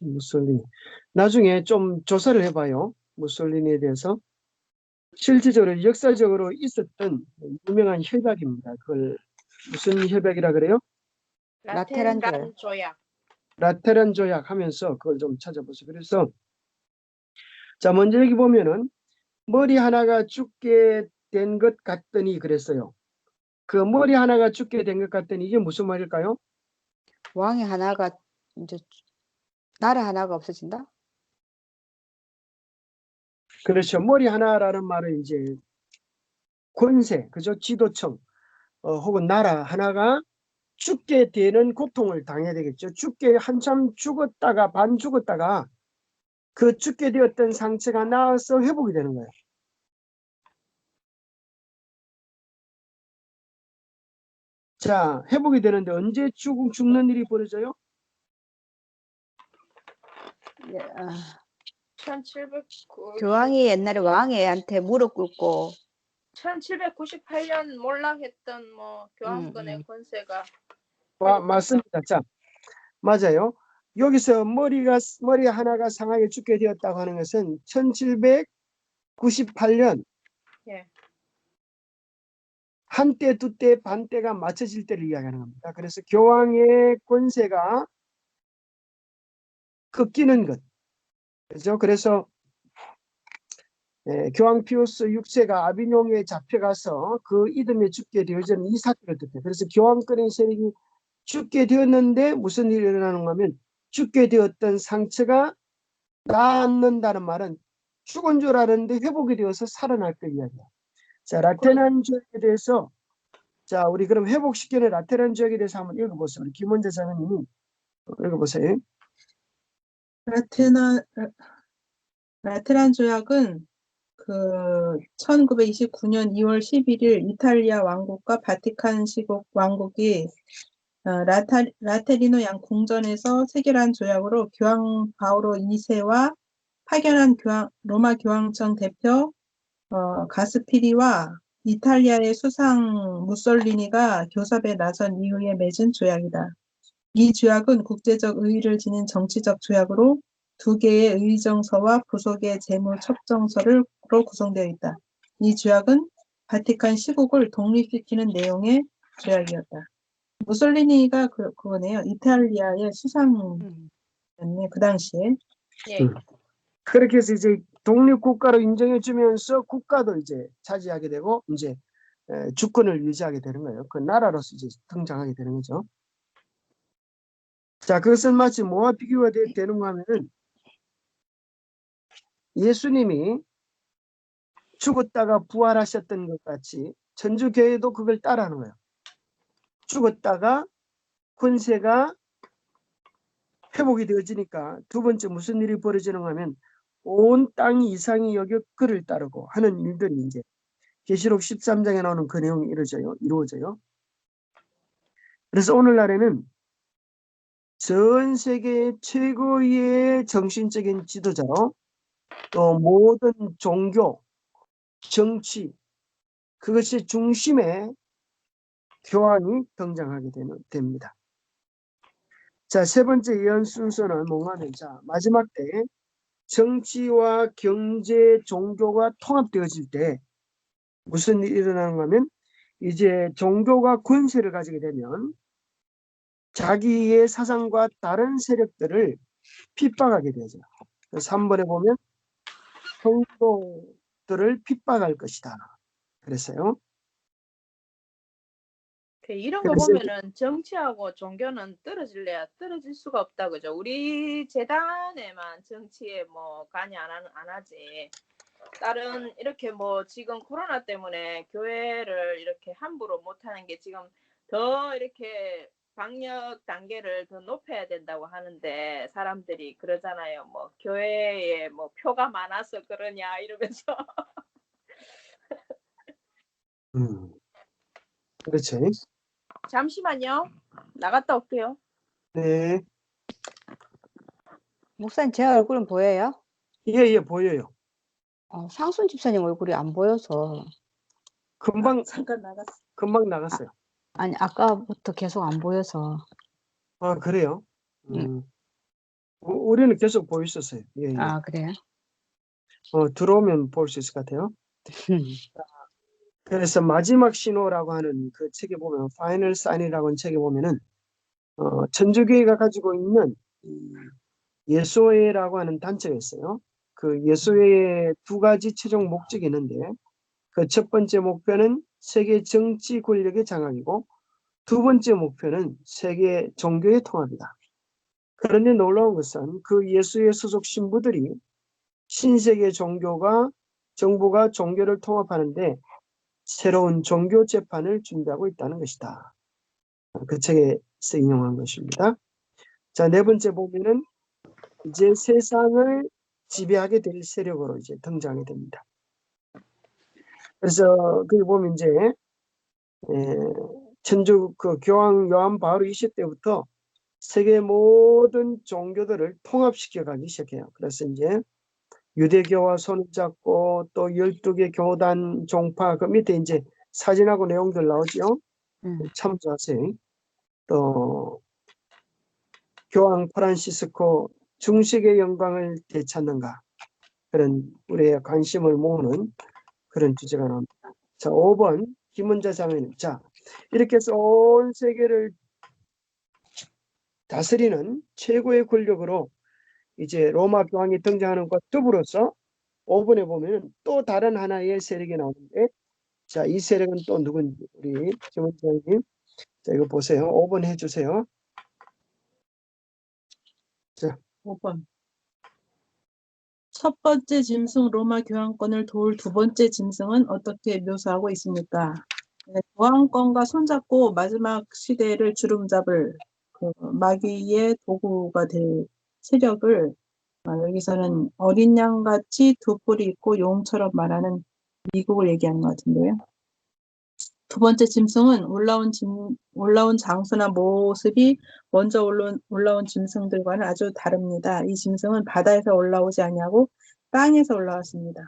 무솔리니. 나중에 좀 조사를 해봐요. 무솔리니에 대해서. 실질적으로 역사적으로 있었던 유명한 협약입니다. 그걸 무슨 협약이라 그래요? 라테란 조약. 라테란 조약 하면서 그걸 좀 찾아보세요. 그래서 자, 먼저 여기 보면은 머리 하나가 죽게 된 것 같더니 그랬어요. 그 머리 하나가 죽게 된 것 같더니 이게 무슨 말일까요? 왕이 하나가 이제 나라 하나가 없어진다? 그렇죠. 머리 하나라는 말은 이제 권세, 그죠? 지도청 혹은 나라 하나가 죽게 되는 고통을 당해야 되겠죠. 죽게 한참 죽었다가 반 죽었다가 그 죽게 되었던 상처가 나아서 회복이 되는 거예요. 자, 회복이 되는데 언제 죽는 일이 벌어져요? 예, 1709. 교황이 옛날에 왕애한테 무릎 꿇고 1798년 몰락했던 뭐 교황권의 권세가 맞습니다. 자, 맞아요. 여기서 머리 하나가 상하게 죽게 되었다고 하는 것은 1798년 예. 한때, 두때, 반때가 맞춰질 때를 이야기하는 겁니다. 그래서 교황의 권세가 꺾이는 것. 그죠? 그래서 교황 피우스 6세가 아비뇽에 잡혀가서 그 이듬해 죽게 되어지는 이 사건을 듣고, 그래서 교황권의 세력이 죽게 되었는데 무슨 일이 일어나는가 하면 죽게 되었던 상처가 낫는다는 말은 죽은 줄 알았는데 회복이 되어서 살아날 그 이야기야. 자, 라테란 조약에 대해서 자, 우리 그럼 회복시키는 라테란 조약에 대해서 한번 읽어보세요. 우리 김원재 장관님이 읽어보세요. 라테란 조약은 그 1929년 2월 11일 이탈리아 왕국과 바티칸 시국 왕국이 라테리노 양 궁전에서 체결한 조약으로 교황 바오로 2세와 파견한 로마 교황청 대표 가스피리와 이탈리아의 수상 무솔리니가 교섭에 나선 이후에 맺은 조약이다. 이 조약은 국제적 의의를 지닌 정치적 조약으로 두 개의 의정서와 부속의 재무 첩정서로 구성되어 있다. 이 조약은 바티칸 시국을 독립시키는 내용의 조약이었다. 무솔리니가 그거네요. 이탈리아의 수상이었네, 그 당시에. 예. 그렇게 해서 이제 독립국가로 인정해주면서 국가도 이제 차지하게 되고 이제 주권을 유지하게 되는 거예요. 그 나라로서 이제 등장하게 되는 거죠. 자, 그것은 마치 뭐와 비교가 되는가 하면은 예수님이 죽었다가 부활하셨던 것 같이 천주교회도 그걸 따라하는 거예요. 죽었다가 권세가 회복이 되어지니까 두 번째 무슨 일이 벌어지는가 하면 온 땅이 이상히 여겨 그를 따르고 하는 일들이 이제 계시록 13장에 나오는 그 내용이 이루어져요. 그래서 오늘날에는 전 세계 최고의 정신적인 지도자로 또 모든 종교, 정치, 그것이 중심에 교황이 등장하게 됩니다. 자, 세 번째 예언 순서는 뭔가 하면 자, 마지막 때 정치와 경제, 종교가 통합되어질 때 무슨 일이 일어나는가 하면 이제 종교가 권세를 가지게 되면 자기의 사상과 다른 세력들을 핍박하게 되죠. 3번에 보면 성도들을 핍박할 것이다. 그랬어요. 이런 거 보면은 정치하고 종교는 떨어질 수가 없다, 그죠? 우리 재단에만 정치에 뭐 관여 안 하지. 다른 이렇게 뭐 지금 코로나 때문에 교회를 이렇게 함부로 못하는 게 지금 더 이렇게 방역 단계를 더 높여야 된다고 하는데 사람들이 그러잖아요. 뭐 교회에 뭐 표가 많아서 그러냐 이러면서. 그렇죠. 잠시만요. 나갔다 올게요. 네. 목사님, 제 얼굴은 보여요? 예, 보여요. 상순 집사님 얼굴이 안 보여서. 금방 잠깐 나갔어. 나갔어요. 아니, 아까부터 계속 안 보여서. 아, 그래요? 네. 우리는 계속 보였었어요. 예. 아, 그래요? 들어오면 볼 수 있을 것 같아요. 그래서 마지막 신호라고 하는 그 책에 보면, 파이널 사인이라고 하는 책에 보면은, 천주교회가 가지고 있는 이 예수회라고 하는 단체가 있어요. 그 예수회의 두 가지 최종 목적이 있는데, 그 첫 번째 목표는 세계 정치 권력의 장악이고, 두 번째 목표는 세계 종교의 통합이다. 그런데 놀라운 것은 그 예수의 소속 신부들이 신세계 정부가 종교를 통합하는데 새로운 종교 재판을 준비하고 있다는 것이다. 그 책에서 인용한 것입니다. 자, 네 번째 보면은 이제 세상을 지배하게 될 세력으로 이제 등장하게 됩니다. 그래서 거기 보면 이제 천주 그 교황 요한 바울 20대부터 세계 모든 종교들을 통합시켜 가기 시작해요. 그래서 이제 유대교와 손을 잡고 또 12개 교단 종파 그 밑에 이제 사진하고 내용들 나오죠. 참조하세요. 또 교황 프란시스코 중식의 영광을 되찾는가 그런 우리의 관심을 모으는 그런 주제가 나옵니다. 자, 5번 김은자 장로님. 자, 이렇게 해서 온 세계를 다스리는 최고의 권력으로 이제 로마 교황이 등장하는 것 더불어서 5번에 보면 또 다른 하나의 세력이 나오는데, 자, 이 세력은 또 누군지 우리 김은자님, 자, 이거 보세요. 5번 해주세요. 자, 5번. 첫 번째 짐승 로마 교황권을 도울 두 번째 짐승은 어떻게 묘사하고 있습니까? 네, 교황권과 손잡고 마지막 시대를 주름잡을 그 마귀의 도구가 될 세력을 여기서는 어린 양같이 두 뿔이 있고 용처럼 말하는 미국을 얘기하는 것 같은데요. 두 번째 짐승은 올라온 장소나 모습이 먼저 올라온 짐승들과는 아주 다릅니다. 이 짐승은 바다에서 올라오지 아니하고 땅에서 올라왔습니다.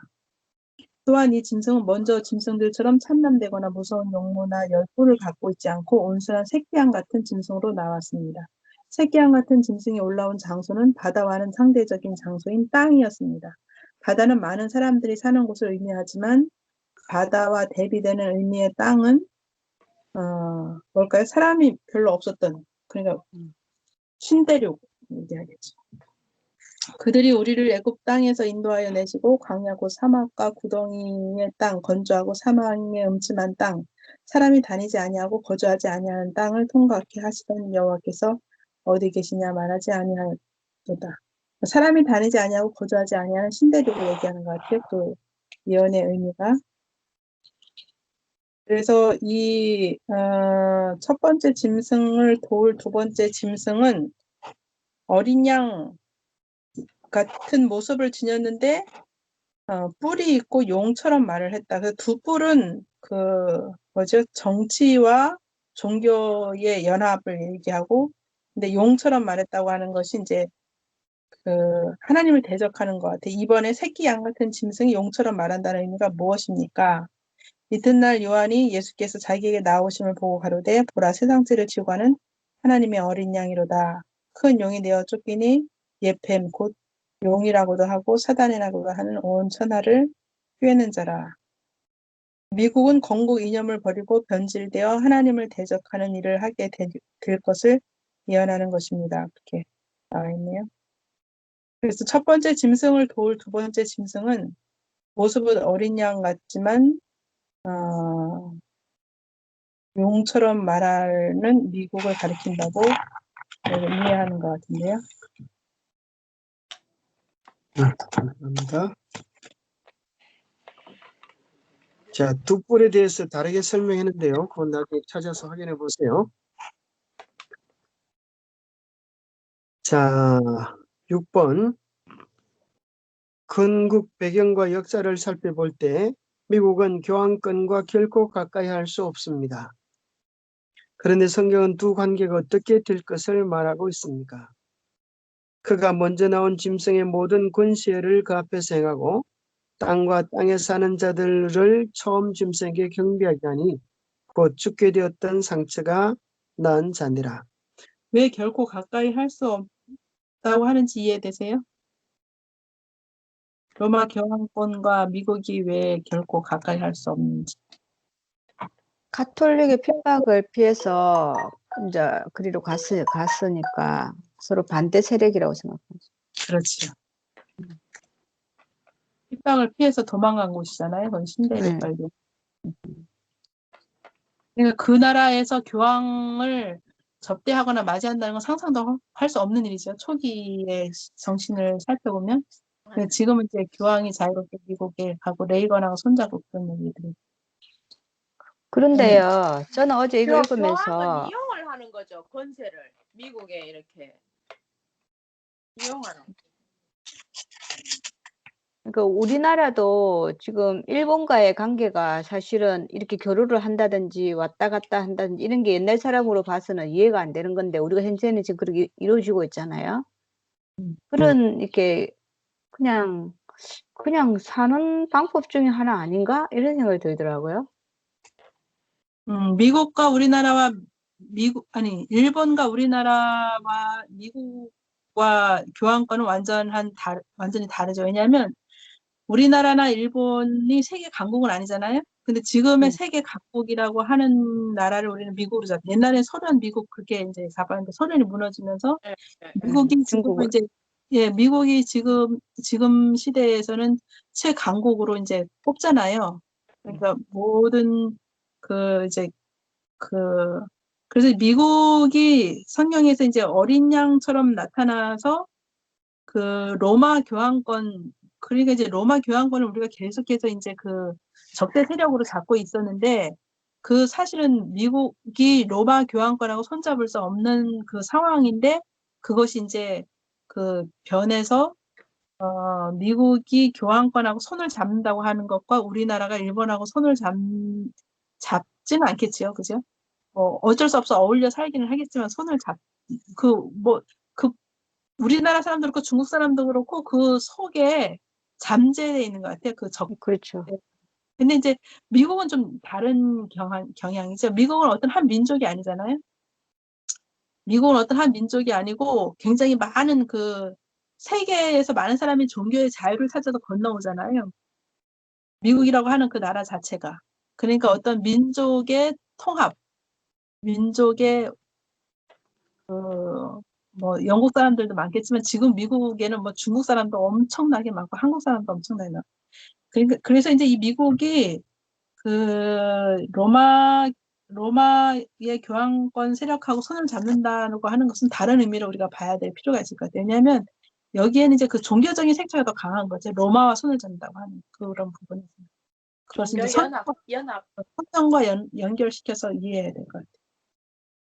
또한 이 짐승은 먼저 짐승들처럼 참남되거나 무서운 용모나 열불을 갖고 있지 않고 온순한 새끼양 같은 짐승으로 나왔습니다. 새끼양 같은 짐승이 올라온 장소는 바다와는 상대적인 장소인 땅이었습니다. 바다는 많은 사람들이 사는 곳을 의미하지만 바다와 대비되는 의미의 땅은 뭘까요? 사람이 별로 없었던, 그러니까 신대륙 얘기하겠죠. 그들이 우리를 애굽 땅에서 인도하여 내시고 광야고 사막과 구덩이의 땅, 건조하고 사망의 음침한 땅, 사람이 다니지 아니하고 거주하지 아니하는 땅을 통과하게 하시던 여호와께서 어디 계시냐 말하지 아니하였도다. 사람이 다니지 아니하고 거주하지 아니하는 신대륙을 얘기하는 것 같아요. 그 예언의 의미가. 그래서 이 첫 번째 짐승을 도울 두 번째 짐승은 어린 양 같은 모습을 지녔는데 뿔이 있고 용처럼 말을 했다. 그 두 뿔은 정치와 종교의 연합을 얘기하고, 근데 용처럼 말했다고 하는 것이 이제 하나님을 대적하는 것 같아. 이번에 새끼 양 같은 짐승이 용처럼 말한다는 의미가 무엇입니까? 이튿날 요한이 예수께서 자기에게 나오심을 보고 가로되 보라 세상죄를 지고 가는 하나님의 어린 양이로다. 큰 용이 내어 쫓기니 예뱀 곧 용이라고도 하고 사단이라고도 하는 온 천하를 꿰는 자라. 미국은 건국 이념을 버리고 변질되어 하나님을 대적하는 일을 하게 될 것을 예언하는 것입니다. 그렇게 나와 있네요. 그래서 첫 번째 짐승을 도울 두 번째 짐승은 모습은 어린 양 같지만 용처럼 말하는 미국을 가리킨다고 이해하는 것 같은데요. 감사합니다. 자, 두 뿔에 대해서 다르게 설명했는데요. 그건 나중에 찾아서 확인해 보세요. 자, 6번. 건국 배경과 역사를 살펴볼 때 미국은 교황권과 결코 가까이 할 수 없습니다. 그런데 성경은 두 관계가 어떻게 될 것을 말하고 있습니까? 그가 먼저 나온 짐승의 모든 권세를 그 앞에서 행하고 땅과 땅에 사는 자들을 처음 짐승에게 경배하게 하니 곧 죽게 되었던 상처가 난 자니라. 왜 결코 가까이 할 수 없다고 하는지 이해되세요? 로마 교황권과 미국이 왜 결코 가까이 할 수 없는지. 가톨릭의 핍박을 피해서 이제 그리로 갔으니까 서로 반대 세력이라고 생각하죠. 그렇죠. 핍박을 피해서 도망간 곳이잖아요. 그건 네. 신대륙발교. 그러니까 그 나라에서 교황을 접대하거나 맞이한다는 건 상상도 할 수 없는 일이죠. 초기의 정신을 살펴보면. 근데 지금은 이제 교황이 자유롭게 미국에 가고 레이건하고 손잡고 그런 얘기들이. 그런데요, 저는 어제 이거 교황은 읽으면서 이용을 하는 거죠. 권세를 미국에 이렇게 이용하는. 그러니까 우리나라도 지금 일본과의 관계가 사실은 이렇게 교류를 한다든지 왔다 갔다 한다든지 이런 게 옛날 사람으로 봐서는 이해가 안 되는 건데 우리가 현재는 지금 그렇게 이루어지고 있잖아요. 그런 이렇게 그냥 사는 방법 중에 하나 아닌가 이런 생각이 들더라고요. 미국과 우리나라와 일본과 우리나라와 미국과 교황권은 완전히 다르죠. 왜냐하면 우리나라나 일본이 세계 강국은 아니잖아요. 근데 지금의 세계 강국이라고 하는 나라를 우리는 미국으로 잡. 옛날에 소련, 미국 그렇게 이제 잡았는데 소련이 무너지면서 미국이 지금은 이제 미국이 지금 시대에서는 최강국으로 이제 뽑잖아요. 그러니까 모든 그래서 미국이 성경에서 이제 어린 양처럼 나타나서 그 로마 교황권, 그러니까 이제 로마 교황권을 우리가 계속해서 이제 그 적대 세력으로 잡고 있었는데 그 사실은 미국이 로마 교황권하고 손잡을 수 없는 그 상황인데 그것이 이제 그 변해서 미국이 교황권하고 손을 잡는다고 하는 것과 우리나라가 일본하고 손을 잡지는 않겠지요, 그죠? 어쩔 수 없어 어울려 살기는 하겠지만 손을 우리나라 사람도 그렇고 중국 사람도 그렇고 그 속에 잠재되어 있는 것 같아요. 그렇죠. 근데 이제 미국은 좀 다른 경향이죠. 미국은 어떤 한 민족이 아니잖아요. 미국은 어떤 한 민족이 아니고 굉장히 많은 세계에서 많은 사람이 종교의 자유를 찾아서 건너오잖아요. 미국이라고 하는 그 나라 자체가. 그러니까 어떤 민족의 통합, 민족의 영국 사람들도 많겠지만 지금 미국에는 뭐 중국 사람도 엄청나게 많고 한국 사람도 엄청나게 많고. 그래서 이제 이 미국이 로마의 교황권 세력하고 손을 잡는다고 하는 것은 다른 의미로 우리가 봐야 될 필요가 있을 것 같아요. 왜냐하면 여기에는 이제 그 종교적인 색채가 더 강한 거죠. 로마와 손을 잡는다고 하는 그런 부분에서. 그래서 이제 연합. 성경과 연결시켜서 이해해야 될 것 같아요.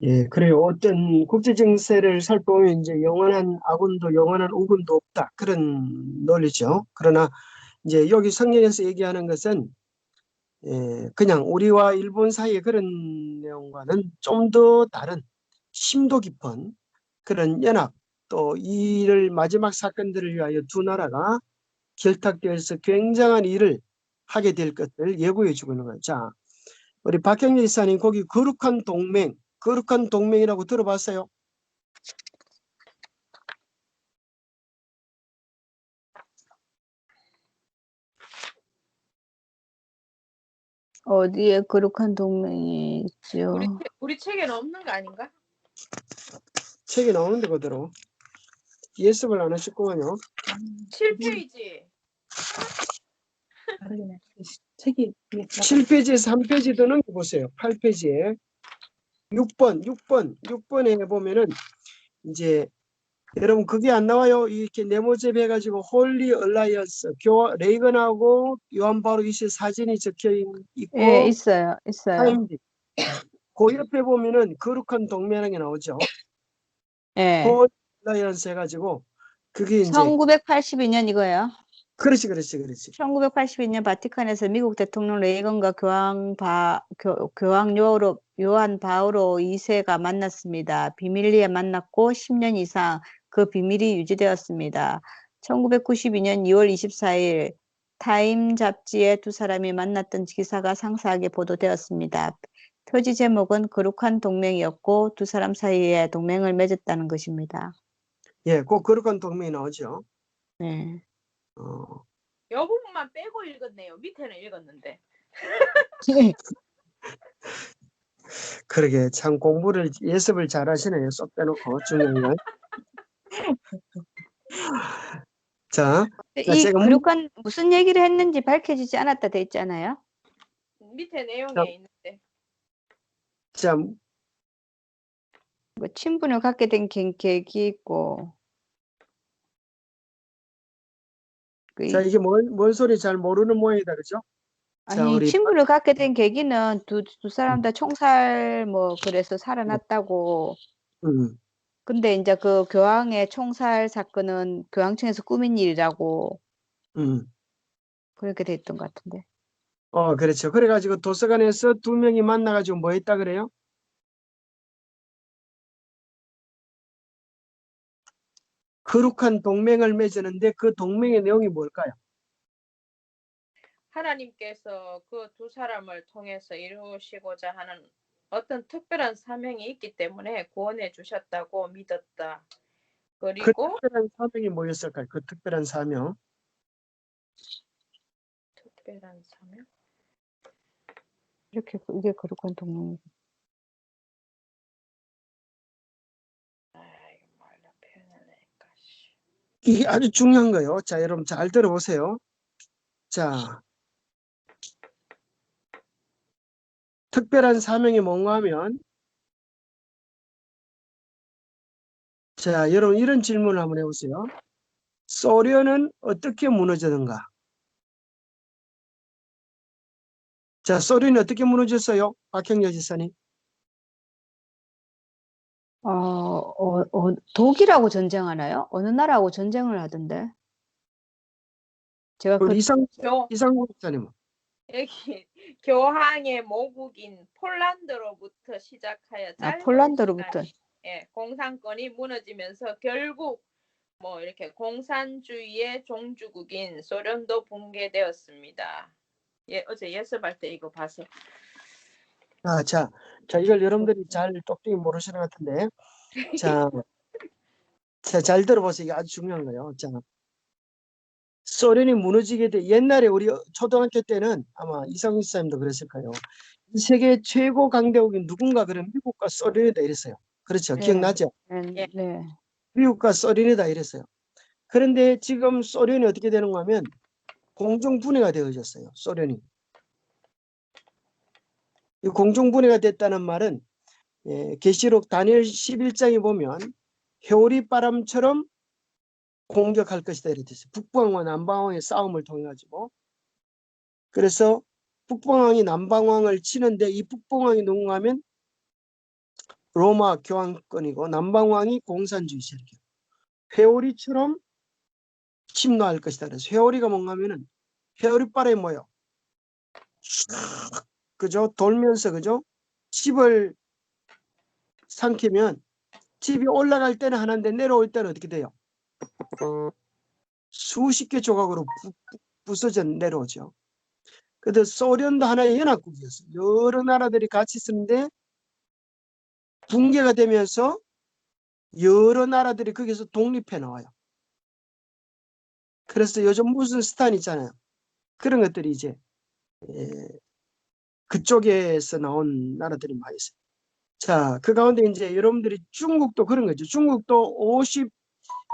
예, 그래요. 어떤 국제 정세를 살펴보면 이제 영원한 아군도 영원한 우군도 없다. 그런 논리죠. 그러나 이제 여기 성경에서 얘기하는 것은 그냥 우리와 일본 사이의 그런 내용과는 좀 더 다른 심도 깊은 그런 연합, 또 이를 마지막 사건들을 위하여 두 나라가 결탁되어서 굉장한 일을 하게 될 것을 예고해 주고 있는 거죠. 자, 우리 박경리 지사님 거기 거룩한 동맹이라고 들어봤어요? 어디에 거룩한 동맹이 있죠? 우리 책에는 없는 거 아닌가? 책에 나오는데 그대로 예습을 안 하셨구만요. 7페이지. 다르네. 책이 7페이지에서 한 페이지 더 넘겨보세요. 8페이지에 6번에 보면은 이제 여러분 그게 안 나와요? 이렇게 네모집 해가지고 홀리 얼라이언스 레이건하고 요한 바로 2세 사진이 적혀 있고 예, 있어요. 있어요. 타임지. 그 옆에 보면은 거룩한 동맹이 나오죠. 예. 홀리 얼라이언스 해가지고 그게 이제 1982년 이거예요. 그렇지. 1982년 바티칸에서 미국 대통령 레이건과 교황 요한 바오로 2세가 만났습니다. 비밀리에 만났고 10년 이상 그 비밀이 유지되었습니다. 1992년 2월 24일 타임 잡지에 두 사람이 만났던 기사가 상세하게 보도되었습니다. 표지 제목은 거룩한 동맹이었고 두 사람 사이에 동맹을 맺었다는 것입니다. 예, 그 거룩한 동맹이 나오죠. 네. 요 부분만 빼고 읽었네요. 밑에는 읽었는데. 그러게 참 공부를 예습을 잘 하시네요. 쏙 빼놓고 중요한 건. 자, 이 제가 거룩한 무슨 얘기를 했는지 밝혀지지 않았다 돼 있잖아요. 밑에 내용에 자, 있는데. 자, 뭐 친분을 갖게 된 계기 있고 자 이게 뭔 소리 잘 모르는 모양이다, 그죠? 자, 아니 우리 친분을 갖게 된 계기는 두 사람 다 총살 뭐 그래서 살아났다고. 음, 근데 이제 그 교황의 총살 사건은 교황청에서 꾸민 일이라고 음. 그렇게 돼 있던 것 같은데. 그렇죠. 그래가지고 도서관에서 두 명이 만나가지고 뭐 했다 그래요? 거룩한 동맹을 맺었는데 그 동맹의 내용이 뭘까요? 하나님께서 그 두 사람을 통해서 이루시고자 하는 어떤 특별한 사명이 있기 때문에 구원해 주셨다고 믿었다. 그 그리고 특별한 사명이 뭐였을까요? 그 특별한 사명. 특별한 사명? 이렇게 이게 거룩한 동맹. 이거 말로 표현하니까. 이게 아주 중요한 거예요. 자, 여러분 잘 들어보세요. 자, 특별한 사명이 뭔가 하면 자, 여러분 이런 질문을 한번 해보세요. 소련은 어떻게 무너졌는가? 자, 소련이 어떻게 무너졌어요? 박형렬 지사님. 독일하고 전쟁하나요? 어느 나라하고 전쟁을 하던데? 제가 우리 교, 이상국 지사님은. 여기 교황의 모국인 폴란드로부터 시작하여 짧은 폴란드로부터. 시간에 공산권이 무너지면서 결국 뭐 이렇게 공산주의의 종주국인 소련도 붕괴되었습니다. 예, 어제 예습할 때 이거 봐서. 자, 이걸 여러분들이 잘 똑똑히 모르시는 것 같은데. 자, 잘 들어보세요. 이게 아주 중요한 거예요. 자, 소련이 무너지게 돼. 옛날에 우리 초등학교 때는 아마 이상훈 지사님도 그랬을 거예요. 세계 최고 강대국인 누군가 그러면 미국과 소련이다 이랬어요. 그렇죠. 네. 기억나죠? 예. 네. 미국과 소련이다 이랬어요. 그런데 지금 소련이 어떻게 되는가 하면 공중분해가 되어졌어요. 소련이. 이 공중분해가 됐다는 말은 계시록 다니엘 11장에 보면 회오리 바람처럼 공격할 것이다 이렇게 됐어요. 북방과 남방왕의 싸움을 통해 가지고. 그래서 북방왕이 남방왕을 치는데 이 북방왕이 누군가 하면 로마 교황권이고 남방왕이 공산주의자 이렇게 회오리처럼 침노할 것이다. 그래서 회오리가 뭔가 하면은 회오리바람이 뭐요? 그죠? 돌면서 그죠? 집을 삼키면 집이 올라갈 때는 하나인데 내려올 때는 어떻게 돼요? 수십 개 조각으로 부서져 내려오죠. 그래도 소련도 하나의 연합국이었어요. 여러 나라들이 같이 있었는데 붕괴가 되면서 여러 나라들이 거기서 독립해 나와요. 그래서 요즘 무슨 스탄 있잖아요. 그런 것들이 이제 그쪽에서 나온 나라들이 많이 있어요. 자, 그 가운데 이제 여러분들이 중국도 그런 거죠. 중국도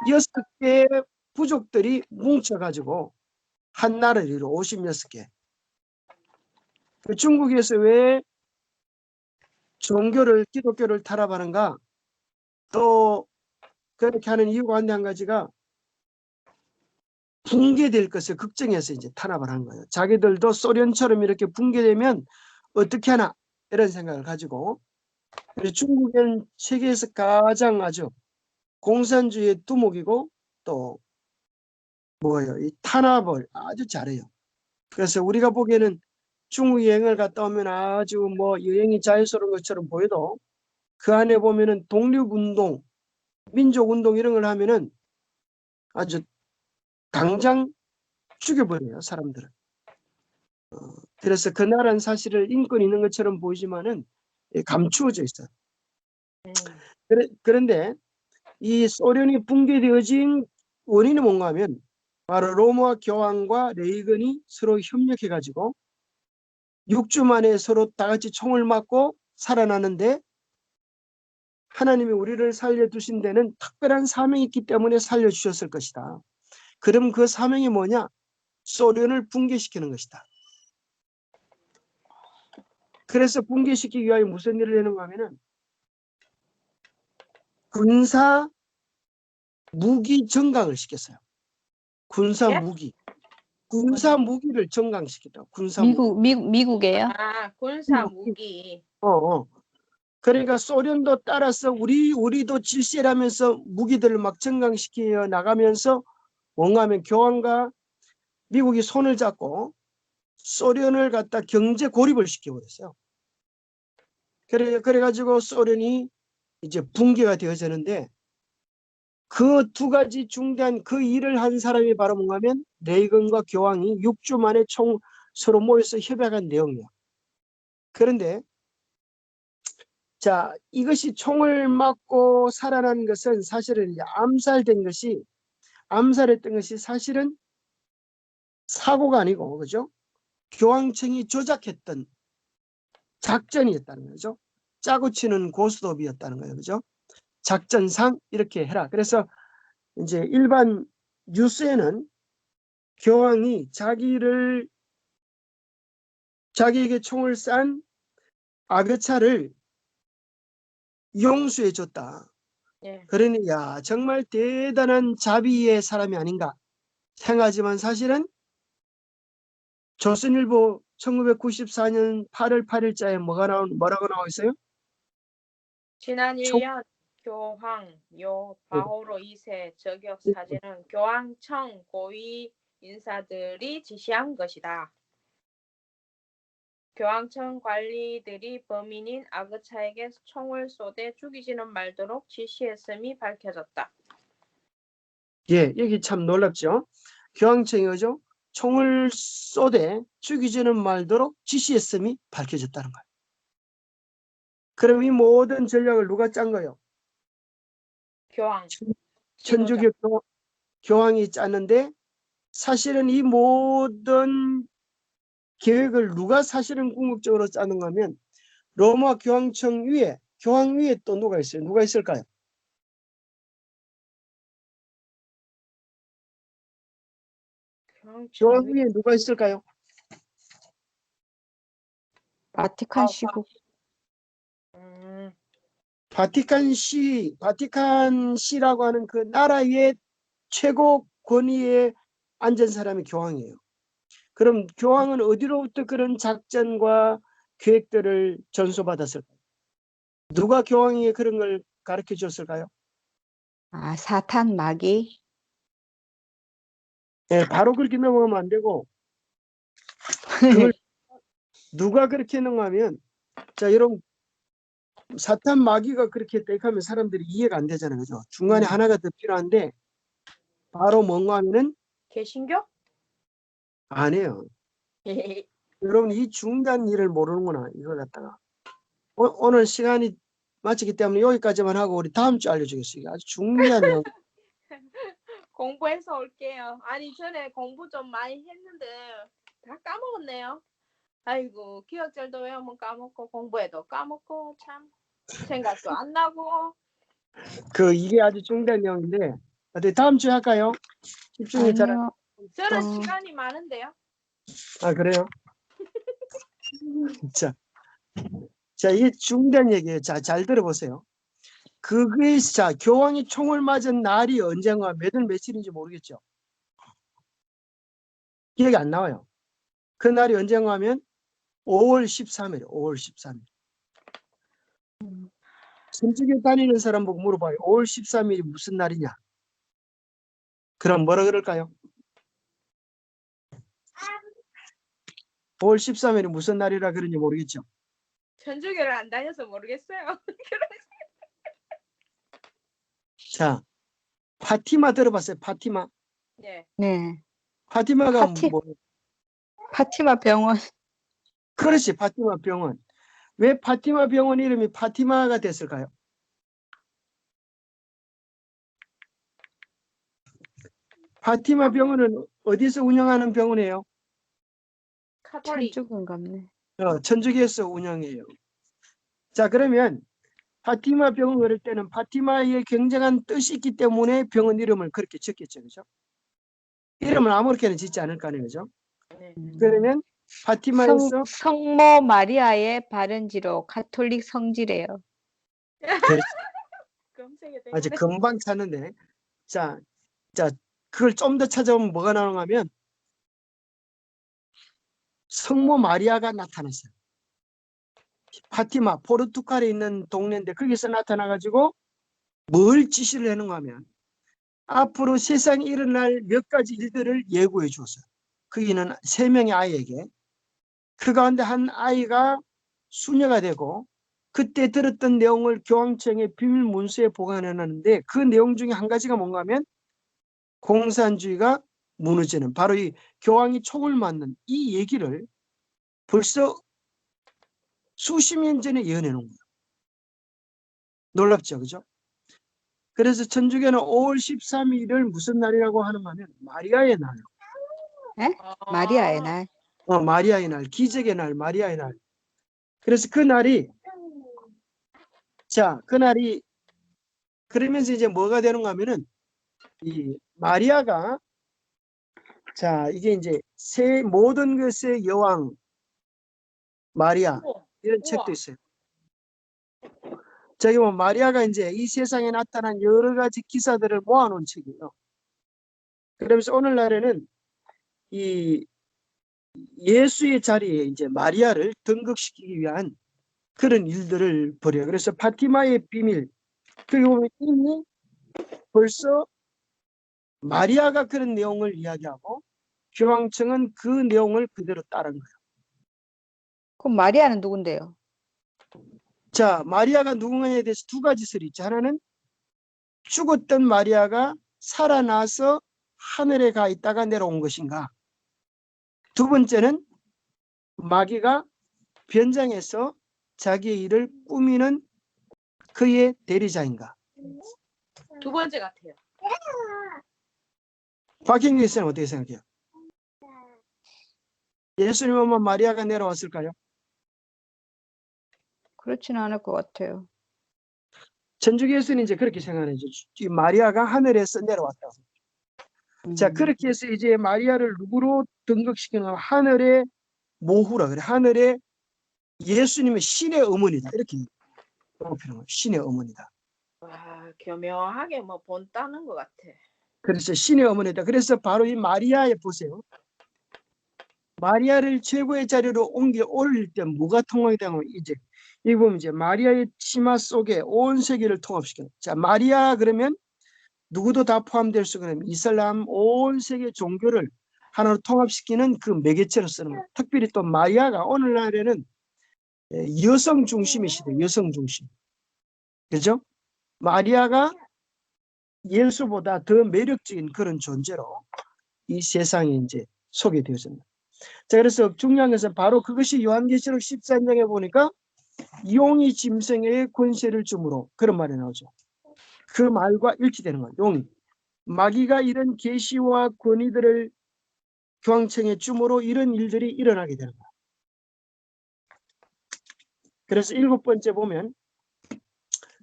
56개 부족들이 뭉쳐가지고 한 나라를 이루어 56개. 그 중국에서 왜 기독교를 탄압하는가? 또 그렇게 하는 이유가 한 가지가 붕괴될 것을 걱정해서 이제 탄압을 한 거예요. 자기들도 소련처럼 이렇게 붕괴되면 어떻게 하나 이런 생각을 가지고, 그래서 중국은 세계에서 가장 아주 공산주의의 두목이고 또 뭐예요? 이 탄압을 아주 잘해요. 그래서 우리가 보기에는 중국 여행을 갔다 오면 아주 뭐 여행이 자유스러운 것처럼 보여도 그 안에 보면은 독립운동, 민족운동 이런 걸 하면은 아주 당장 죽여버려요, 사람들을. 그래서 그 나라는 사실은 인권이 있는 것처럼 보이지만은 감추어져 있어요. 그런데 이 소련이 붕괴되어진 원인이 뭔가 하면 바로 로마 교황과 레이건이 서로 협력해가지고 6주 만에 서로 다 같이 총을 맞고 살아나는데, 하나님이 우리를 살려두신 데는 특별한 사명이 있기 때문에 살려주셨을 것이다. 그럼 그 사명이 뭐냐? 소련을 붕괴시키는 것이다. 그래서 붕괴시키기 위하여 무슨 일을 하는가 하면은 군사 무기 정강을 시켰어요. 군사 예? 무기. 군사 무기를 정강시켰다. 군사 미국에요? 아, 군사 무기. 그러니까 소련도 따라서 우리도 질세라면서 무기들을 막 정강시켜 나가면서 뭔가 하면 교황과 미국이 손을 잡고 소련을 갖다 경제 고립을 시켜버렸어요. 그래가지고 소련이 이제 붕괴가 되어지는데, 그 두 가지 중대한 그 일을 한 사람이 바로 뭔가 하면 레이건과 교황이 6주 만에 서로 모여서 협약한 내용이에요. 그런데 자, 이것이 총을 맞고 살아난 것은 사실은 암살했던 것이 사실은 사고가 아니고, 그죠? 교황청이 조작했던 작전이었다는 거죠. 짜고 치는 고스톱이었다는 거예요. 그죠? 작전상 이렇게 해라. 그래서 이제 일반 뉴스에는 교황이 자기에게 총을 싼 아그차를 용수해 줬다. 예. 그러니 야, 정말 대단한 자비의 사람이 아닌가 생각하지만, 사실은 조선일보 1994년 8월 8일자에 뭐라고 나와 있어요? 지난 총 1년 교황 바오로 2세 저격 사진은 교황청 고위 인사들이 지시한 것이다. 교황청 관리들이 범인인 아그차에게 총을 쏘되 죽이지는 말도록 지시했음이 밝혀졌다. 예, 여기 참 놀랍죠. 교황청이 그죠? 총을 쏘되 죽이지는 말도록 지시했음이 밝혀졌다는 거예요. 그럼 이 모든 전략을 누가 짠 거예요? 교황, 천주교 교황이 짰는데, 사실은 이 모든 계획을 누가 사실은 궁극적으로 짜는가 하면 로마 교황청 위에, 교황 위에 또 누가 있어요? 누가 있을까요? 교황 위에 누가 있을까요? 바티칸 시국. 바티칸시라고 하는 그 나라의 최고 권위에 앉은 사람이 교황이에요. 그럼 교황은 어디로부터 그런 작전과 계획들을 전수받았을까요? 누가 교황에게 그런 걸 가르쳐 줬을까요? 아, 사탄 마귀. 네, 바로 그렇게 넘어가면 안 되고, 그걸 누가 그렇게 넘어가면, 자, 여러분, 사탄 마귀가 그렇게 했다 하면 사람들이 이해가 안 되잖아요. 그죠? 중간에 하나가 더 필요한데, 바로 뭔가 하면은 개신교? 아니에요. 여러분, 이 중요한 일을 모르는구나. 이걸 갖다가 오늘 시간이 마치기 때문에 여기까지만 하고 우리 다음 주 알려주겠어요. 아주 중요한 내용. 공부해서 올게요. 아니 전에 공부 좀 많이 했는데 다 까먹었네요. 아이고 기억절도 외우면 까먹고 공부해도 까먹고 참 생각도 안 나고. 이게 아주 중요한 내용인데, 어때 다음 주에 할까요? 집중이 잘 안. 아니요. 저는 시간이 많은데요. 아, 그래요? 자, 이게 중요한 얘기예요. 자, 잘 들어보세요. 그게 자 교황이 총을 맞은 날이 언젠가 몇 월 며칠인지 모르겠죠. 기억이 안 나와요. 그 날이 언젠가 하면 5월 13일, 5월 13일. 천주교 다니는 사람 보고 물어봐요. 5월 13일이 무슨 날이냐? 그럼 뭐라 그럴까요? 5월 13일이 무슨 날이라 그런지 모르겠죠. 천주교를 안 다녀서 모르겠어요. 자, 파티마 들어봤어요? 파티마. 네. 네. 파티마가 파티- 뭐? 파티마 병원. 그렇지, 파티마 병원. 왜 파티마 병원 이름이 파티마가 됐을까요? 파티마 병원은 어디서 운영하는 병원이에요? 카톨릭. 천주교인갑네. 천주교에서 운영해요. 자, 그러면 파티마 병원 그럴 때는 파티마의 굉장한 뜻이 있기 때문에 병원 이름을 그렇게 짓겠죠. 그죠? 이름을 아무렇게나 짓지 않을 거 아니에요. 그죠? 네. 그러면 파티마에서 성모 마리아의 발은지로 가톨릭 성지래요. 검색에 아주 때문에. 금방 찾는데 자, 그걸 좀 더 찾아보면 뭐가 나오는가 하면 성모 마리아가 나타났어요. 파티마, 포르투갈에 있는 동네인데 거기서 나타나가지고 뭘 지시를 해는가 하면 앞으로 세상에 일어날 몇 가지 일들을 예고해 주었어요. 거기는 3명의 아이에게 그 가운데 한 아이가 수녀가 되고 그때 들었던 내용을 교황청의 비밀 문서에 보관해 놨는데 그 내용 중에 한 가지가 뭔가 하면 공산주의가 무너지는 바로 이 교황이 총을 맞는 이 얘기를 벌써 수십 년 전에 예언해 놓은 거예요. 놀랍죠, 그죠? 그래서 천주교는 5월 13일을 무슨 날이라고 하는가 하면 마리아의 날, 마리아의 날. 마리아의 날, 기적의 날, 마리아의 날. 그래서 그 날이 그러면서 이제 뭐가 되는가 하면은 이 마리아가 이게 이제 모든 것의 여왕 마리아 이런 우와. 책도 있어요. 저기 뭐 마리아가 이제 이 세상에 나타난 여러 가지 기사들을 모아놓은 책이에요. 그러면서 오늘날에는 이 예수의 자리에 이제 마리아를 등극시키기 위한 그런 일들을 벌여요. 그래서 파티마의 비밀, 그게 보면 이미 벌써 마리아가 그런 내용을 이야기하고 교황청은 그 내용을 그대로 따른 거예요. 그럼 마리아는 누군데요? 자, 마리아가 누군가에 대해서 두 가지 설이 있죠. 하나는 죽었던 마리아가 살아나서 하늘에 가 있다가 내려온 것인가. 두 번째는 마귀가 변장해서 자기의 일을 꾸미는 그의 대리자인가. 두 번째 같아요. 박형규 씨는 어떻게 생각해요? 예수님 오면 마리아가 내려왔을까요? 그렇지는 않을 것 같아요. 천주교에서는 이제 그렇게 생각하죠. 이 마리아가 하늘에서 내려왔다고. 자, 그렇게 해서 이제 마리아를 누구로 등극시키는 하늘의 모후라 그래. 하늘의 예수님의 신의 어머니다. 이렇게 높이는 거예요. 신의 어머니다. 와, 교묘하게 뭐 본따는 것 같아. 그래서 신의 어머니다. 그래서 바로 이 마리아에 보세요. 마리아를 최고의 자리로 올릴 때 뭐가 통합이 되면 이제 이 보면 이제 마리아의 치마 속에 온 세계를 통합시켜요. 자, 마리아 그러면 누구도 다 포함될 수가 있는 이슬람 온 세계 종교를 하나로 통합시키는 그 매개체로 쓰는 거예요. 특별히 또 마리아가 오늘날에는 여성 중심의 시대, 여성 중심. 그죠? 마리아가 예수보다 더 매력적인 그런 존재로 이 세상에 이제 소개되어집니다. 자, 그래서 중요한 것은 바로 그것이 요한계시록 14장에 보니까 용이 짐승에게 권세를 주므로 그런 말이 나오죠. 그 말과 일치되는 거예요. 용이. 마귀가 이런 계시와 권위들을 교황청에 주므로 이런 일들이 일어나게 되는 거예요. 그래서 7번째 보면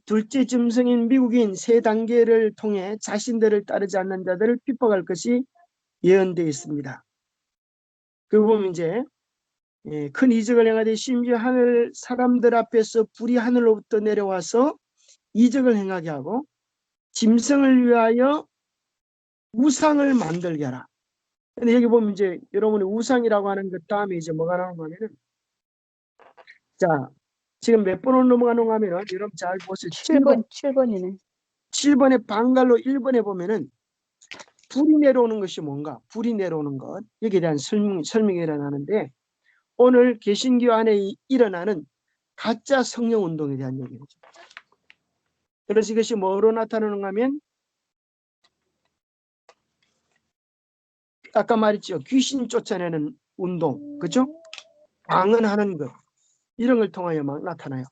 둘째 짐승인 미국인 3단계를 통해 자신들을 따르지 않는 자들을 핍박할 것이 예언되어 있습니다. 그 보면 이제 큰 이적을 행하되 심지어 하늘 사람들 앞에서 불이 하늘로부터 내려와서 이적을 행하게 하고 짐승을 위하여 우상을 만들게 하라. 근데 여기 보면 이제 여러분이 우상이라고 하는 것 다음에 이제 뭐가 나오는 거냐면은, 자, 지금 몇 번으로 넘어가는 하면은 여러분 잘 보세요. 7번이네. 7번에 방갈로 1번에 보면은 불이 내려오는 것이 뭔가, 불이 내려오는 것, 여기에 대한 설명이 일어나는데, 오늘 개신교 안에 일어나는 가짜 성령 운동에 대한 얘기죠. 그래서 이것이 뭐로 나타나는가 하면, 아까 말했죠. 귀신 쫓아내는 운동, 그죠? 방언하는 것, 이런 걸 통하여 막 나타나요.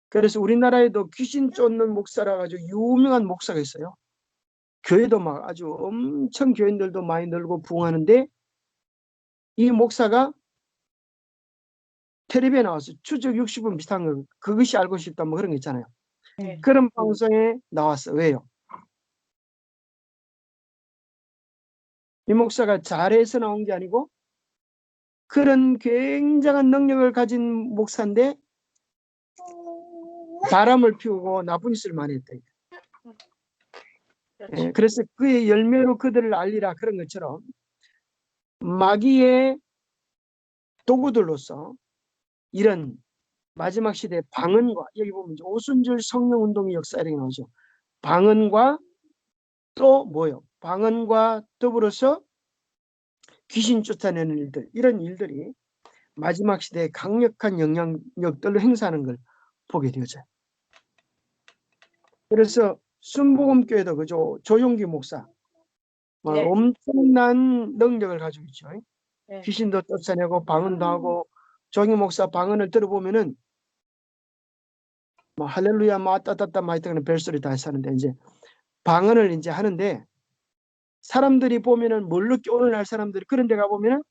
그래서 우리나라에도 귀신 쫓는 목사라 가지고 유명한 목사가 있어요. 교회도 막 아주 엄청 교인들도 많이 늘고 부흥하는데, 이 목사가 텔레비에 나와서 추적 60분 비슷한 거, 그것이 알고 싶다 뭐 그런 거 있잖아요. 네. 그런 방송에 나왔어. 왜요? 이 목사가 잘해서 나온 게 아니고 그런 굉장한 능력을 가진 목사인데 바람을 피우고 나쁜 짓을 많이 했다. 그렇죠. 그래서 그의 열매로 그들을 알리라, 그런 것처럼 마귀의 도구들로서 이런 마지막 시대 방언과, 여기 보면 이제 오순절 성령 운동의 역사 이렇게 나오죠. 방언과 또 뭐요? 방언과 더불어서 귀신 쫓아내는 일들, 이런 일들이 마지막 시대에 강력한 영향력들로 행사하는 걸 보게 되어져요. 그래서 순복음교회도 그죠? 조용기 목사 네. 엄청난 능력을 가지고 있죠. 네. 귀신도 쫓아내고 방언도 하고, 조용기 목사 방언을 들어보면은 뭐 할렐루야 마따따따 마이트는 별소리 다 하는데, 이제 방언을 이제 하는데 사람들이 보면은 뭘로 오늘날 사람들이 그런 데 가보면은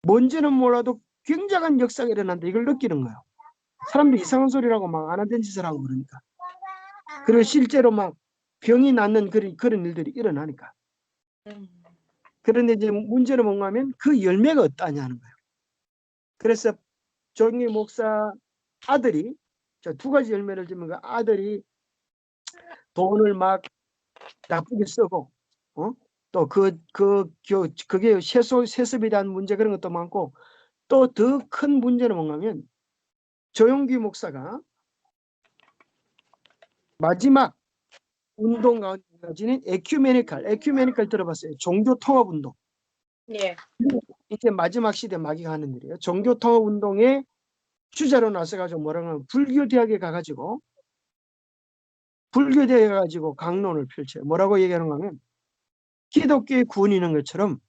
뭔지는 몰라도 굉장한 역사가 일어난다, 이걸 느끼는 거예요. 사람들이 이상한 소리라고 막 안 하던 짓을 하고 그러니까. 그리고 실제로 막 병이 낫는 그런 일들이 일어나니까. 그런데 이제 문제는 뭔가 하면 그 열매가 어떠냐는 거예요. 그래서 조용기 목사 아들이, 저 두 가지 열매를 주면 그 아들이 돈을 막 나쁘게 쓰고, 또 그게 세습에 대한 문제, 그런 것도 많고, 또 더 큰 문제는 뭔가 하면 조용기 목사가 마지막 운동 가운데 가지는 에큐메니칼 들어봤어요? 종교 통합 운동. 예. 이제 마지막 시대 마귀가 하는 일이에요. 종교 통합 운동의 주자로 나서가지고 뭐라고 하면 불교 대학에 가가지고 강론을 펼쳐요. 뭐라고 얘기하는가 하면 기독교의 구원이 있는 것처럼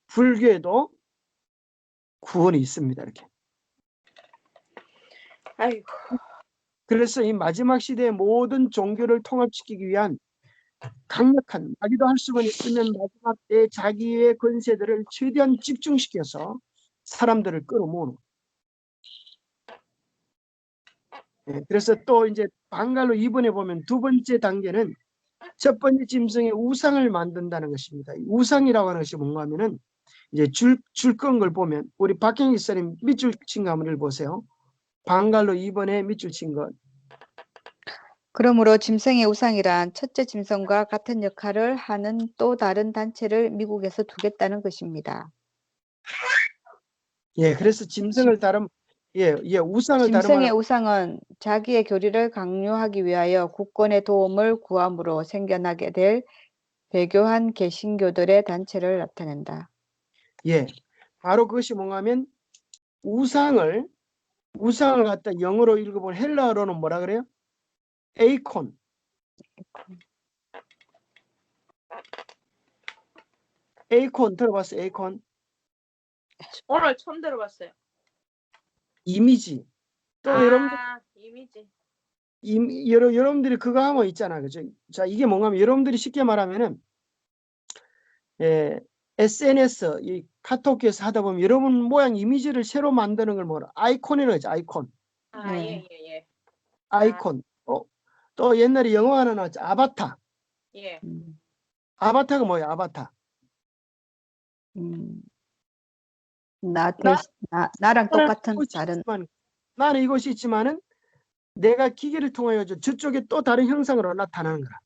불교에도 구원이 있습니다. 이렇게. 아이고. 그래서 이 마지막 시대의 모든 종교를 통합시키기 위한 강력한, 마귀도 할 수만 있으면 마지막 때 자기의 권세들을 최대한 집중시켜서 사람들을 끌어모으는. 그래서 또 이제 방갈로 2번에 보면 두 번째 단계는 첫 번째 짐승의 우상을 만든다는 것입니다. 우상이라고 하는 것이 뭔가 하면은 이제 줄 끈 걸 보면, 우리 박경희 목사님 밑줄 친 거 한번 보세요. 방갈로 2번에 밑줄 친 것. 그러므로 짐승의 우상이란 첫째 짐승과 같은 역할을 하는 또 다른 단체를 미국에서 두겠다는 것입니다. 그래서 짐승을 다름, 우상을 짐승의 다름하는, 우상은 자기의 교리를 강요하기 위하여 국권의 도움을 구함으로 생겨나게 될 배교한 개신교들의 단체를 나타낸다. 바로 그것이 뭔가 하면 우상을 갖다 영어로 읽어보면 헬라어로는 뭐라 그래요? 에이콘. 에이콘 들어봤어요? 에이콘. 오늘 처음 들어봤어요. 이미지. 또 여러분들, 이미지. 여러분들이 그거 하면 있잖아. 그죠? 자, 이게 뭔가 하면 여러분들이 쉽게 말하면은, SNS, 이 카톡에서 하다 보면 여러분 모양 이미지를 새로 만드는 걸 뭐라? 아이콘이라고 하죠. 아이콘. 네. 예. 아이콘. 또 옛날에 영어 하나 나왔죠. 아바타. 예. 아바타가 뭐예요? 아바타. 나랑 똑같은 이곳이 다른. 있지만, 나는 이곳이 있지만은 내가 기계를 통하여 저쪽에 또 다른 형상으로 나타나는 거라.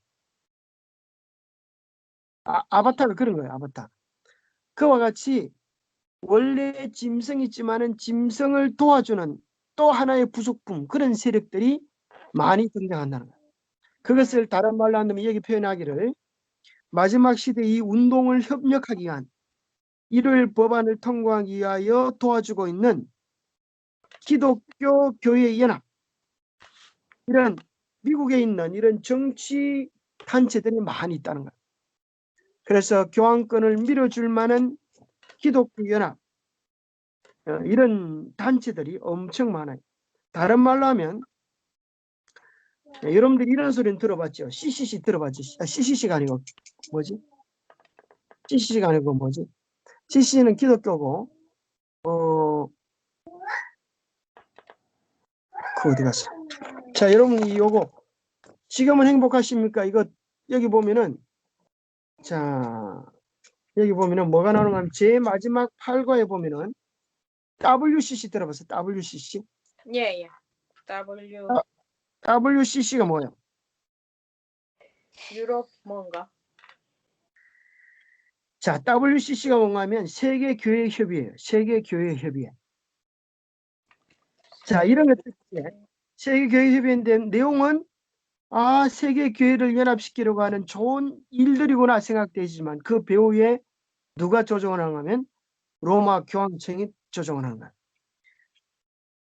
아바타가 그런 거예요. 아바타. 그와 같이 원래 짐승이 있지만은 짐승을 도와주는 또 하나의 부속품, 그런 세력들이 많이 등장한다는 거예요. 그것을 다른 말로 한다면 여기 표현하기를, 마지막 시대 이 운동을 협력하기 위한, 이를 법안을 통과하기 위하여 도와주고 있는 기독교 교회 연합, 이런 미국에 있는 이런 정치 단체들이 많이 있다는 거예요. 그래서 교황권을 밀어줄 만한 기독교 연합, 이런 단체들이 엄청 많아요. 다른 말로 하면, 여러분들이 이런 소리는 들어봤죠? CCC 들어봤죠? CCC가 아니고 뭐지? CCC가 아니고 뭐지? CCC는 기독교고, 그 어디 갔어? 자, 여러분, 요거 지금은 행복하십니까? 이거 여기 보면은, 자, 여기 보면은 뭐가 나오는가 하면 제일 마지막 8과에 보면은 WCC 들어봤어요? WCC? 예, 예. W WCC가 뭐예요? 유럽 뭔가? 자, WCC가 뭔가 하면 세계교회협의회예요. 세계교회협의회. 자, 이런 것들, 세계교회협의회인데 내용은 세계교회를 연합시키려고 하는 좋은 일들이구나 생각되지만, 그 배후에 누가 조정을 하는가 하면 로마 교황청이 조정을 하는 거예요.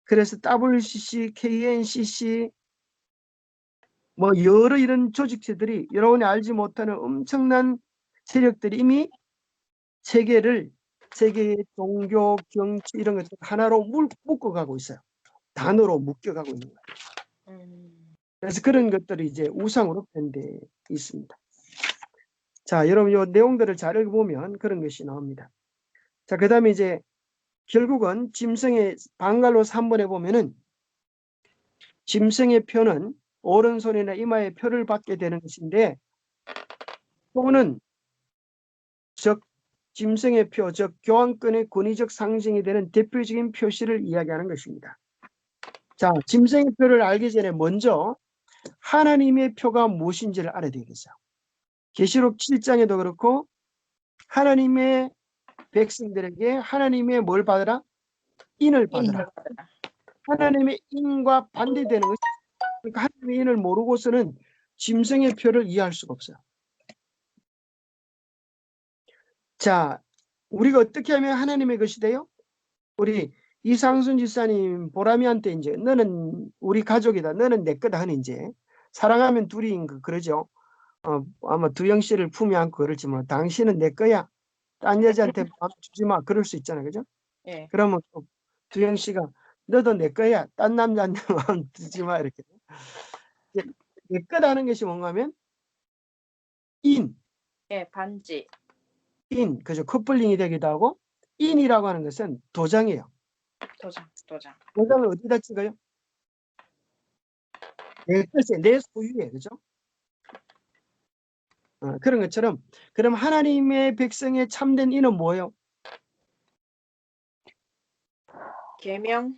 그래서 WCC, KNCC, 뭐 여러 이런 조직체들이 여러분이 알지 못하는 엄청난 세력들이 이미 세계의 종교, 정치 이런 것들 하나로 묶어가고 있어요. 단어로 묶여가고 있는 거예요. 그래서 그런 것들이 이제 우상으로 변돼 있습니다. 자, 여러분 이 내용들을 잘 읽어보면 그런 것이 나옵니다. 자, 그 다음에 이제 결국은 짐승의 방갈로 3번에 보면은 짐승의 표는 오른손이나 이마에 표를 받게 되는 것인데, 표는 즉 짐승의 표, 즉 교황권의 권위적 상징이 되는 대표적인 표시를 이야기하는 것입니다. 자, 짐승의 표를 알기 전에 먼저 하나님의 표가 무엇인지를 알아야 되겠어요. 계시록 7장에도 그렇고 하나님의 백성들에게 하나님의 뭘 받으라? 인을 받으라. 하나님의 인과 반대되는 것이, 그러니까 하나님의 인을 모르고서는 짐승의 표를 이해할 수가 없어요. 자, 우리가 어떻게 하면 하나님의 것이 돼요? 우리 이상순 집사님 보람이한테 이제 너는 우리 가족이다, 너는 내 거다 하는, 이제 사랑하면 둘이인 거 그러죠. 아마 두영 씨를 품에 안고 그러지만 당신은 내 거야, 딴 여자한테 마음 주지 마, 그럴 수 있잖아요, 그죠? 예. 그러면 또 두영 씨가 너도 내 거야, 딴 남자한테 마음 주지 마, 이렇게. 내 거라는 것이 뭔가 하면 인, 예, 반지. 그죠? 커플링이 되기도 하고, 인이라고 하는 것은 도장이에요. 도장. 도장을 어디다 찍어요? 내 뜻에, 내 소유에, 그죠? 그런 것처럼, 그럼 하나님의 백성의 참된 인은 뭐예요? 계명.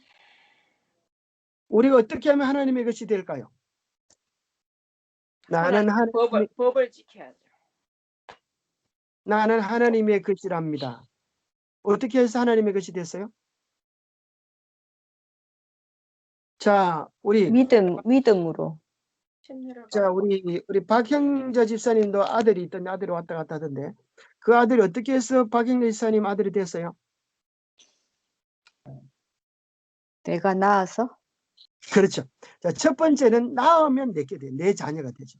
우리가 어떻게 하면 하나님의 것이 될까요? 나는 법을 지켜야죠. 나는 하나님의 것이랍니다. 어떻게 해서 하나님의 것이 됐어요? 자, 믿음으로. 자, 우리 박형자 집사님도 아들이 있던데, 아들이 왔다 갔다 하던데, 그 아들이 어떻게 해서 박형자 집사님 아들이 됐어요? 내가 낳아서. 그렇죠. 자, 첫 번째는 낳으면 내게 돼. 내 자녀가 되죠.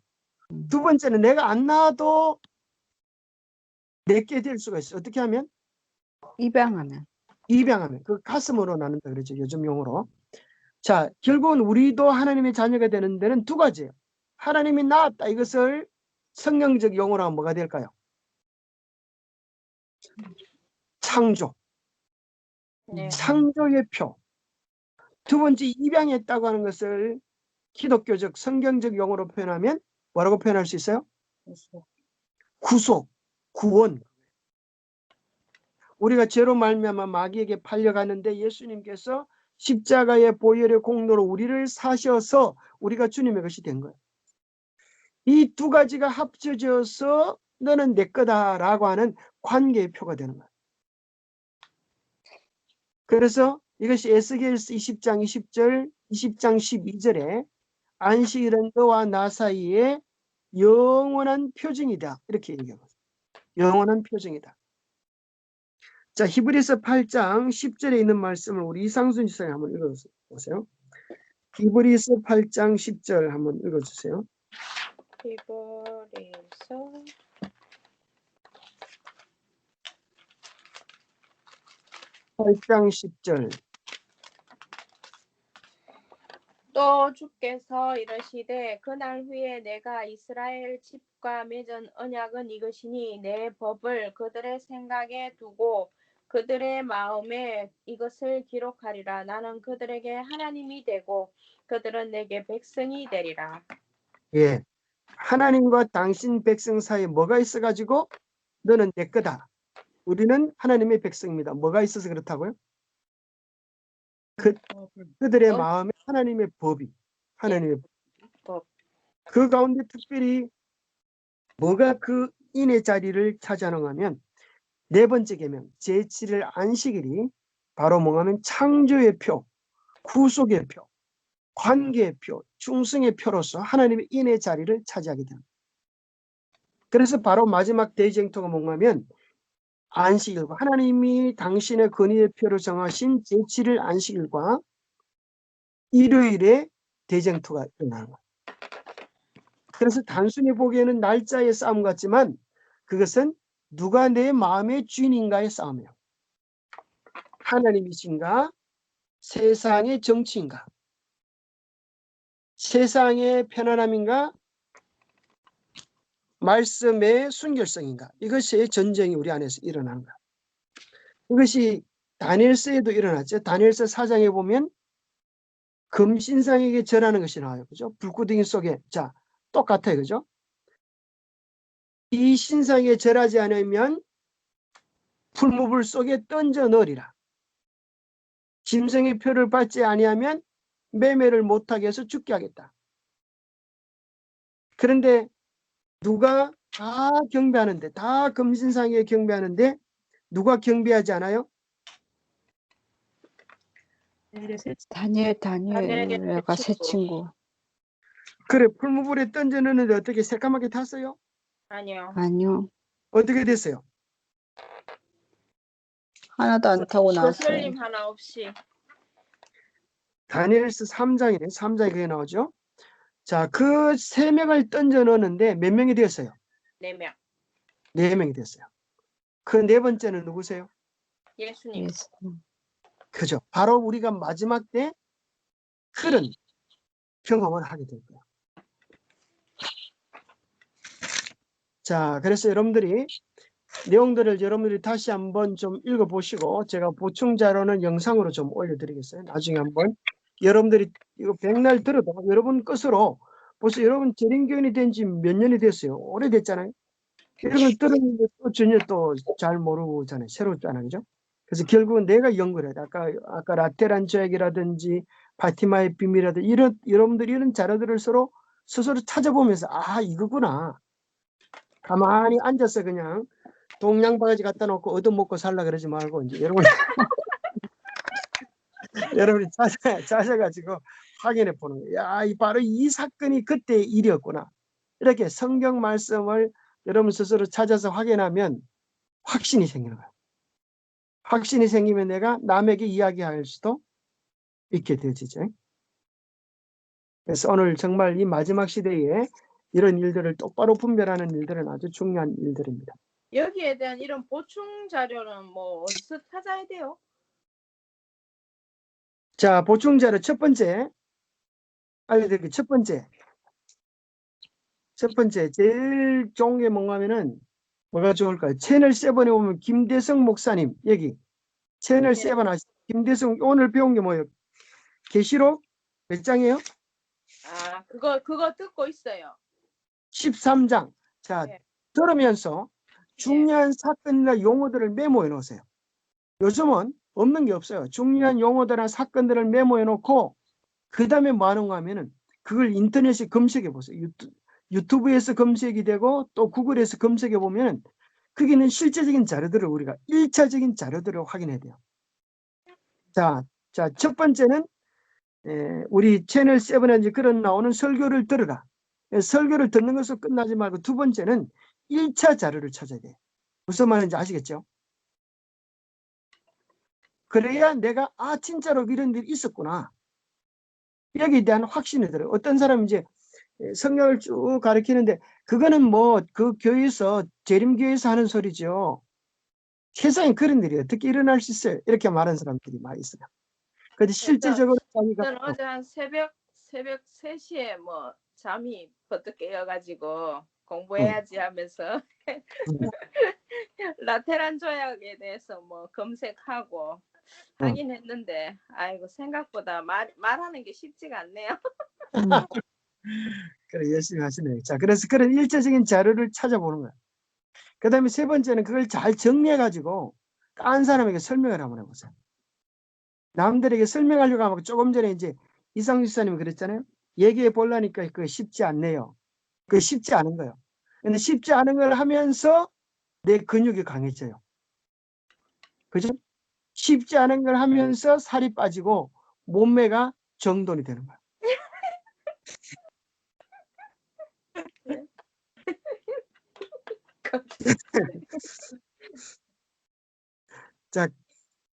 두 번째는 내가 안 낳아도 내게 될 수가 있어요. 어떻게 하면? 입양하면. 그 가슴으로 낳는다 그러죠. 요즘 용어로. 자, 결국은 우리도 하나님의 자녀가 되는 데는 두 가지예요. 하나님이 낳았다, 이것을 성경적 용어로 하면 뭐가 될까요? 창조. 네. 창조의 표. 두 번째, 입양했다고 하는 것을 기독교적 성경적 용어로 표현하면 뭐라고 표현할 수 있어요? 구속, 구원. 우리가 죄로 말미암아 마귀에게 팔려가는데 예수님께서 십자가의 보혈의 공로로 우리를 사셔서 우리가 주님의 것이 된 거예요. 이 두 가지가 합쳐져서 너는 내 거다라고 하는 관계의 표가 되는 거예요. 그래서 이것이 에스겔서 20장 20절, 20장 12절에 안식일은 너와 나 사이에 영원한 표징이다. 이렇게 얘기합니다. 영원한 표징이다. 자, 히브리서 8장 10절에 있는 말씀을 우리 이상순 지사님 한번 읽어보세요. 히브리서 8장 10절 한번 읽어주세요. 히브리서 8장 10절. 또 주께서 이르시되 그날 후에 내가 이스라엘 집과 맺은 언약은 이것이니 내 법을 그들의 생각에 두고 그들의 마음에 이것을 기록하리라. 나는 그들에게 하나님이 되고 그들은 내게 백성이 되리라. 예. 하나님과 당신 백성 사이에 뭐가 있어가지고 너는 내 거다. 우리는 하나님의 백성입니다. 뭐가 있어서 그렇다고요? 그들의 법. 마음에 하나님의 법이, 하나님의 법. 그 가운데 특별히 뭐가 그 인의 자리를 차지하는가 하면 네 번째 계명 제7일 안식일이 바로 뭔가 하면 창조의 표, 구속의 표, 관계의 표, 충성의 표로서 하나님의 인의 자리를 차지하게 됩니다. 그래서 바로 마지막 대쟁토가 뭔가 하면 안식일과 하나님이 당신의 권위의 표로 정하신 제7일 안식일과 일요일에 대쟁토가 일어나는 거예요. 그래서 단순히 보기에는 날짜의 싸움 같지만 그것은 누가 내 마음의 주인인가의 싸움이에요. 하나님이신가? 세상의 정치인가? 세상의 편안함인가? 말씀의 순결성인가? 이것이 전쟁이 우리 안에서 일어나는 거예요. 이것이 다니엘서에도 일어났죠. 다니엘서 4장에 보면 금신상에게 절하는 것이 나와요. 그죠? 불구덩이 속에. 자, 똑같아요. 그죠? 이 신상에 절하지 않으면 풀무불 속에 던져 넣으리라. 짐승의 표를 받지 아니하면 매매를 못하게 해서 죽게 하겠다. 그런데 누가 다 경배하는데, 다 금신상에 경배하는데 누가 경배하지 않아요? 다니엘과 새 친구. 그래, 풀무불에 던져 넣는데 어떻게 새까맣게 탔어요? 아니요. 아니요. 어떻게 됐어요? 하나도 안 타고 나왔어요. 거슬림 하나 없이. 다니엘서 3장이네. 3장에 그게 나오죠. 자, 그 3명을 던져 넣었는데 몇 명이 되었어요? 4명. 4명이 됐어요. 그 네 번째는 누구세요? 예수님. 예수. 그죠. 바로 우리가 마지막 때 그런 경험을 하게 될 거예요. 자, 그래서 여러분들이 내용들을 여러분들이 다시 한번 좀 읽어보시고 제가 보충 자료는 영상으로 좀 올려드리겠어요. 나중에 한번 여러분들이 이거 백날 들어도 여러분 것으로 벌써 여러분 재림교인이 된 지 몇 년이 됐어요. 오래됐잖아요. 이런 걸 들었는데 또 전혀 또 잘 모르잖아요. 새롭잖아요. 그죠? 그래서 결국은 내가 연구를 해야 돼. 아까 라테란 저액이라든지 파티마의 비밀이라든지 이런 여러분들이 이런 자료들을 서로 스스로 찾아보면서 아 이거구나. 가만히 앉아서 그냥 동양바가지 갖다 놓고 얻어먹고 살라 그러지 말고 이제 여러분이 찾아가지고 확인해 보는 거예요. 야, 바로 이 사건이 그때의 일이었구나. 이렇게 성경 말씀을 여러분 스스로 찾아서 확인하면 확신이 생기는 거예요. 확신이 생기면 내가 남에게 이야기할 수도 있게 되어지죠. 그래서 오늘 정말 이 마지막 시대에 이런 일들을 똑바로 분별하는 일들은 아주 중요한 일들입니다. 여기에 대한 이런 보충 자료는 뭐 어디서 찾아야 돼요? 자, 보충 자료 첫 번째 알려드릴게요. 첫 번째 제일 좋은 게 뭔가 하면은 뭐가 좋을까요? 채널 7에 보면 김대성 목사님 여기 채널 7 아시죠? 김대성 오늘 배운 게 뭐예요? 계시록 몇 장이에요? 아, 그거 듣고 있어요. 13장. 자, 네. 들으면서 중요한 사건이나 용어들을 메모해 놓으세요. 요즘은 없는 게 없어요. 중요한 용어들이나 사건들을 메모해 놓고 그 다음에 뭐 하는가 하면은 그걸 인터넷에 검색해 보세요. 유튜브에서 검색이 되고 또 구글에서 검색해 보면 거기는 실제적인 자료들을 우리가 1차적인 자료들을 확인해야 돼요. 자, 첫 번째는 우리 채널 7에 이제 그런 나오는 설교를 들으라. 설교를 듣는 것으로 끝나지 말고 두 번째는 1차 자료를 찾아야 돼요. 무슨 말인지 아시겠죠? 그래야 내가 진짜로 이런 일이 있었구나. 여기에 대한 확신이 들어요. 어떤 사람은 이제 성경을 쭉 가르치는데 그거는 뭐 그 교회에서 재림교회에서 하는 소리죠. 세상에 그런 일이 어떻게 일어날 수 있어요? 이렇게 말하는 사람들이 많이 있어요. 근데 실제적으로 자기가 저는 어제 한 새벽 3시에 뭐 잠이 버뜩 깨어가지고 공부해야지 하면서 라테란 조약에 대해서 뭐 검색하고 하긴 했는데 아이고 생각보다 말하는 게 쉽지가 않네요. 그래 열심히 하시네요. 자, 그래서 그런 일차적인 자료를 찾아보는 거예요. 그 다음에 세 번째는 그걸 잘 정리해가지고 딴 사람에게 설명을 한번 해보세요. 남들에게 설명하려고 하면 조금 전에 이제 이상주 지사님이 그랬잖아요. 얘기해 보려니까 그거 쉽지 않네요. 그거 쉽지 않은 거예요. 근데 쉽지 않은 걸 하면서 내 근육이 강해져요. 그죠? 쉽지 않은 걸 하면서 살이 빠지고 몸매가 정돈이 되는 거예요.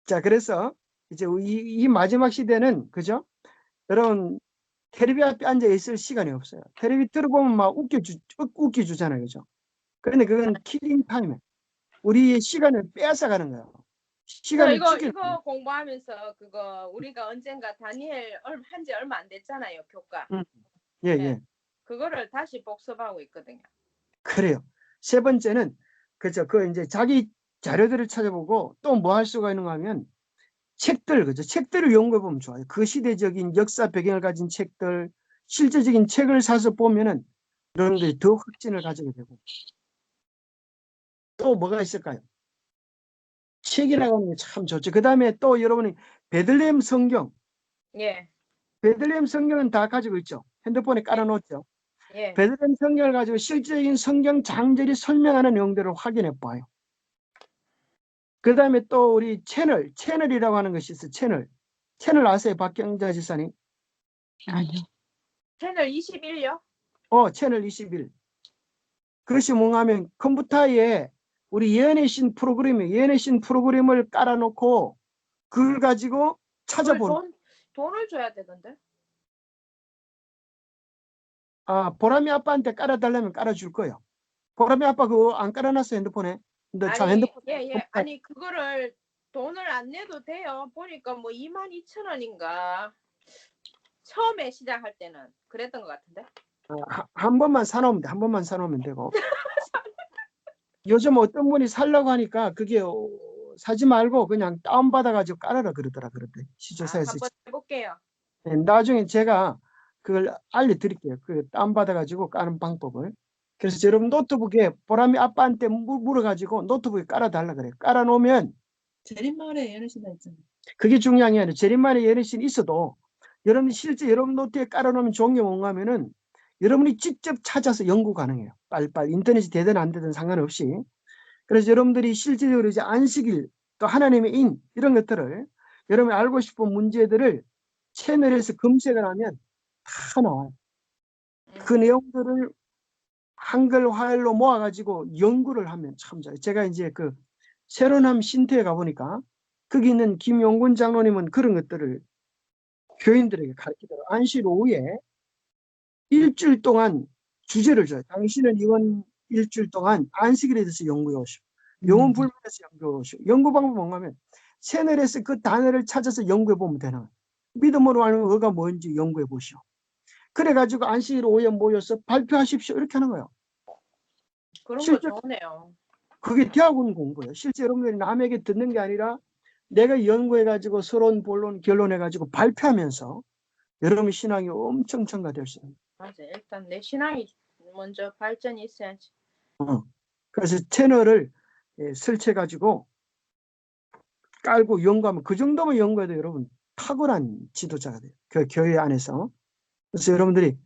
자, 그래서 이제 이 마지막 시대는 그죠? 여러분 텔레비 앞에 앉아 있을 시간이 없어요. 텔레비 들어보면 막 웃겨주잖아요, 그죠? 그런데 그건 킬링 타임이에요. 우리의 시간을 빼앗아가는 거예요. 저 시간을 죽이는 거예요. 이거 공부하면서 그거 우리가 언젠가 다니엘 한지 얼마 안 됐잖아요, 교과. 예. 네. 그거를 다시 복습하고 있거든요. 그래요. 세 번째는 그죠? 그 이제 자기 자료들을 찾아보고 또 뭐 할 수가 있는가 하면 책들, 그죠? 책들을 연구해 보면 좋아요. 그 시대적인 역사 배경을 가진 책들, 실제적인 책을 사서 보면은 여러분들이 더 확신을 가지게 되고. 또 뭐가 있을까요? 책이라고 하는 게 참 좋죠. 그 다음에 또 여러분이 베들레헴 성경, 예. 베들레헴 성경은 다 가지고 있죠. 핸드폰에 깔아놓죠. 예. 베들레헴 성경을 가지고 실제적인 성경 장절이 설명하는 내용들을 확인해 봐요. 그 다음에 또 우리 채널이라고 하는 것이 있어요. 채널 아세요? 박경자 지사님? 아니요. 채널 21요? 채널 21. 그것이 뭔가 하면 컴퓨터에 우리 예언의 신 프로그램을 깔아놓고 그걸 가지고 찾아보는. 돈을 줘야 되던데. 보람이 아빠한테 깔아달라면 깔아줄 거예요. 보람이 아빠 그거 안 깔아놨어 핸드폰에. 근데 참 핸드폰에 아니 그거를 돈을 안 내도 돼요. 보니까 뭐 22,000원인가. 처음에 시작할 때는 그랬던 것 같은데. 한 번만 사놓으면 돼. 한 번만 사놓으면 되고. 요즘 어떤 분이 살라고 하니까 그게 사지 말고 그냥 다운받아가지고 깔아라 그러대. 시조사에서. 한번 해볼게요. 네, 나중에 제가 그걸 알려드릴게요. 그 다운받아가지고 까는 방법을. 그래서 여러분 노트북에 보람이 아빠한테 물어가지고 노트북에 깔아달라 그래요. 깔아놓으면 재림마을에 예언신다 있잖아요. 그게 중요한 게 아니라 재림만의 예언신이 있어도 여러분이 실제 여러분 노트에 깔아놓으면 좋은 게 뭔가 하면은 여러분이 직접 찾아서 연구 가능해요. 빨리빨리 인터넷이 되든 안 되든 상관없이. 그래서 여러분들이 실제적으로 이제 안식일 또 하나님의 인 이런 것들을 여러분이 알고 싶은 문제들을 채널에서 검색을 하면 다 나와요. 그 내용들을 한글 화열로 모아가지고 연구를 하면 참 잘해요. 제가 이제 그 새로남 신터에 가보니까 거기 있는 김용군 장로님은 그런 것들을 교인들에게 가르치더라고요. 안식 오후에 일주일 동안 주제를 줘요. 당신은 이번 일주일 동안 안식일에 대해서 연구해 오시오. 영혼 불문에 대해서 연구해 오시오. 연구 방법은 뭔가 하면 채널에서 그 단어를 찾아서 연구해 보면 되는 거예요. 믿음으로 하는 의가 뭔지 연구해 보시오. 그래가지고 안식일 오후에 모여서 발표하십시오. 이렇게 하는 거예요. 그런 거 실제 좋네요. 그게 대학원 공부예요. 실제 여러분들이 남에게 듣는 게 아니라 내가 연구해가지고 서론, 본론, 결론해가지고 발표하면서 여러분 신앙이 엄청 증가될 수 있습니다. 맞아. 일단 내 신앙이 먼저 발전이 있어야지. 그래서 채널을 설치해가지고 깔고 연구하면 그 정도만 연구해도 여러분 탁월한 지도자가 돼요. 그 교회 안에서. 그래서 여러분들이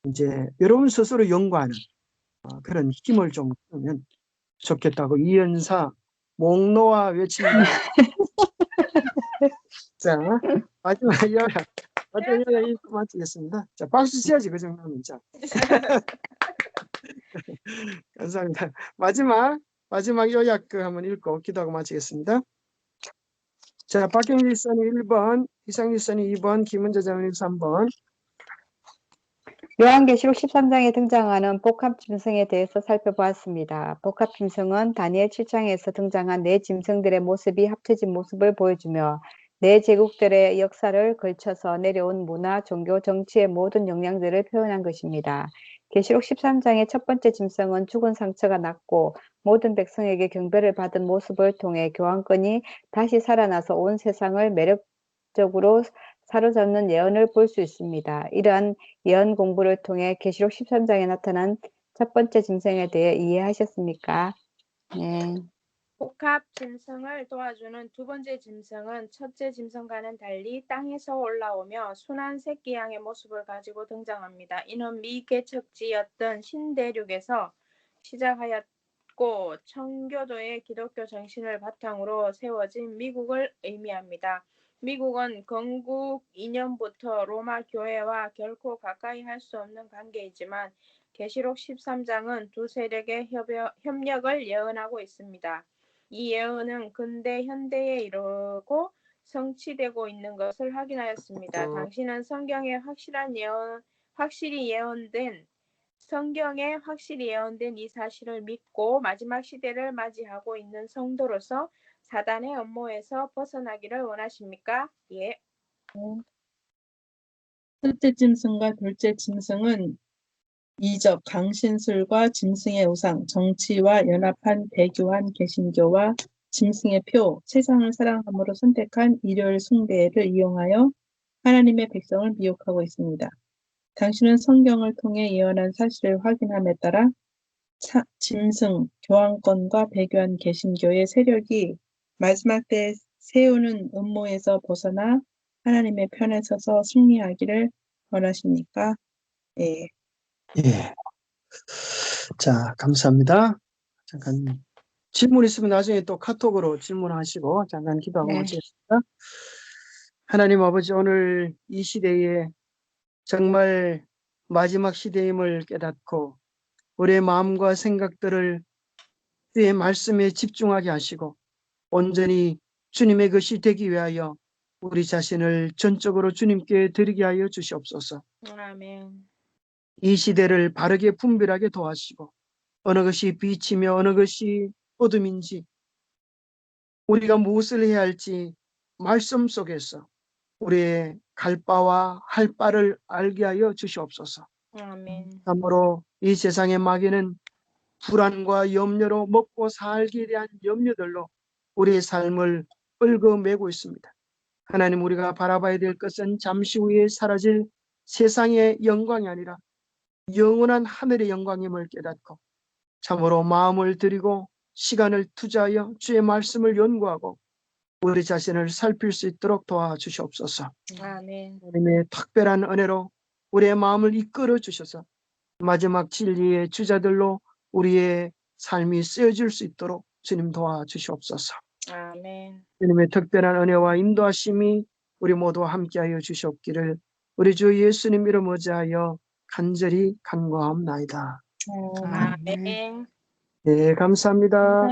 이제 여러분 스스로 연구하는 그런 힘을 좀 주면 좋겠다고 이연사 목놓아 외칩니다. 자, 마지막 이야기 마치겠습니다. 자, 박수 쳐야지 그 정도면. 자. 감사합니다. 마지막 요약 한번 읽고 기도하고 마치겠습니다. 자, 박경지 집사님 1번, 이상지 집사님 2번, 김은재 장로님 3번. 요한계시록 13장에 등장하는 복합짐승에 대해서 살펴보았습니다. 복합짐승은 다니엘 7장에서 등장한 네 짐승들의 모습이 합쳐진 모습을 보여주며 네 제국들의 역사를 걸쳐서 내려온 문화, 종교, 정치의 모든 영향들을 표현한 것입니다. 계시록 13장의 첫 번째 짐승은 죽은 상처가 났고 모든 백성에게 경배를 받은 모습을 통해 교황권이 다시 살아나서 온 세상을 매력적으로 사로잡는 예언을 볼 수 있습니다. 이러한 예언 공부를 통해 계시록 13장에 나타난 첫 번째 짐승에 대해 이해하셨습니까? 네. 복합 짐승을 도와주는 두 번째 짐승은 첫째 짐승과는 달리 땅에서 올라오며 순한 새끼 양의 모습을 가지고 등장합니다. 이는 미개척지였던 신대륙에서 시작하였고 청교도의 기독교 정신을 바탕으로 세워진 미국을 의미합니다. 미국은 건국 이년부터 로마 교회와 결코 가까이 할 수 없는 관계이지만 계시록 13장은 두 세력의 협력을 예언하고 있습니다. 이 예언은 근대 현대에 이르고 성취되고 있는 것을 확인하였습니다. 당신은 성경에 확실히 예언된 이 사실을 믿고 마지막 시대를 맞이하고 있는 성도로서 사단의 음모에서 벗어나기를 원하십니까? 예. 첫째 짐승과 둘째 짐승은 이적, 강신술과 짐승의 우상, 정치와 연합한 배교한 개신교와 짐승의 표, 세상을 사랑함으로 선택한 일요일 숭배를 이용하여 하나님의 백성을 미혹하고 있습니다. 당신은 성경을 통해 예언한 사실을 확인함에 따라 짐승, 교황권과 배교한 개신교의 세력이 마지막 때에 세우는 음모에서 벗어나 하나님의 편에 서서 승리하기를 원하십니까? 예. 예. 자, 감사합니다. 잠깐 질문 있으면 나중에 또 카톡으로 질문하시고 잠깐 기도하고 네. 마치겠습니다. 하나님 아버지, 오늘 이 시대에 정말 마지막 시대임을 깨닫고 우리의 마음과 생각들을 주의 말씀에 집중하게 하시고 온전히 주님의 것이 되기 위하여 우리 자신을 전적으로 주님께 드리게 하여 주시옵소서. 아멘. 이 시대를 바르게 분별하게 도와주시고 어느 것이 빛이며 어느 것이 어둠인지 우리가 무엇을 해야 할지 말씀 속에서 우리의 갈 바와 할 바를 알게 하여 주시옵소서. 아멘. 참으로 이 세상의 마귀는 불안과 염려로 먹고 살기에 대한 염려들로 우리의 삶을 얽어매고 있습니다. 하나님, 우리가 바라봐야 될 것은 잠시 후에 사라질 세상의 영광이 아니라 영원한 하늘의 영광임을 깨닫고 참으로 마음을 들이고 시간을 투자하여 주의 말씀을 연구하고 우리 자신을 살필 수 있도록 도와주시옵소서. 아멘. 하나님의 특별한 은혜로 우리의 마음을 이끌어 주셔서 마지막 진리의 주자들로 우리의 삶이 쓰여질 수 있도록 주님 도와주시옵소서. 아멘. 주님의 특별한 은혜와 인도하심이 우리 모두와 함께하여 주시옵기를 우리 주 예수님 이름 의지하여 간절히 간구하옵나이다. 아멘. 네, 감사합니다.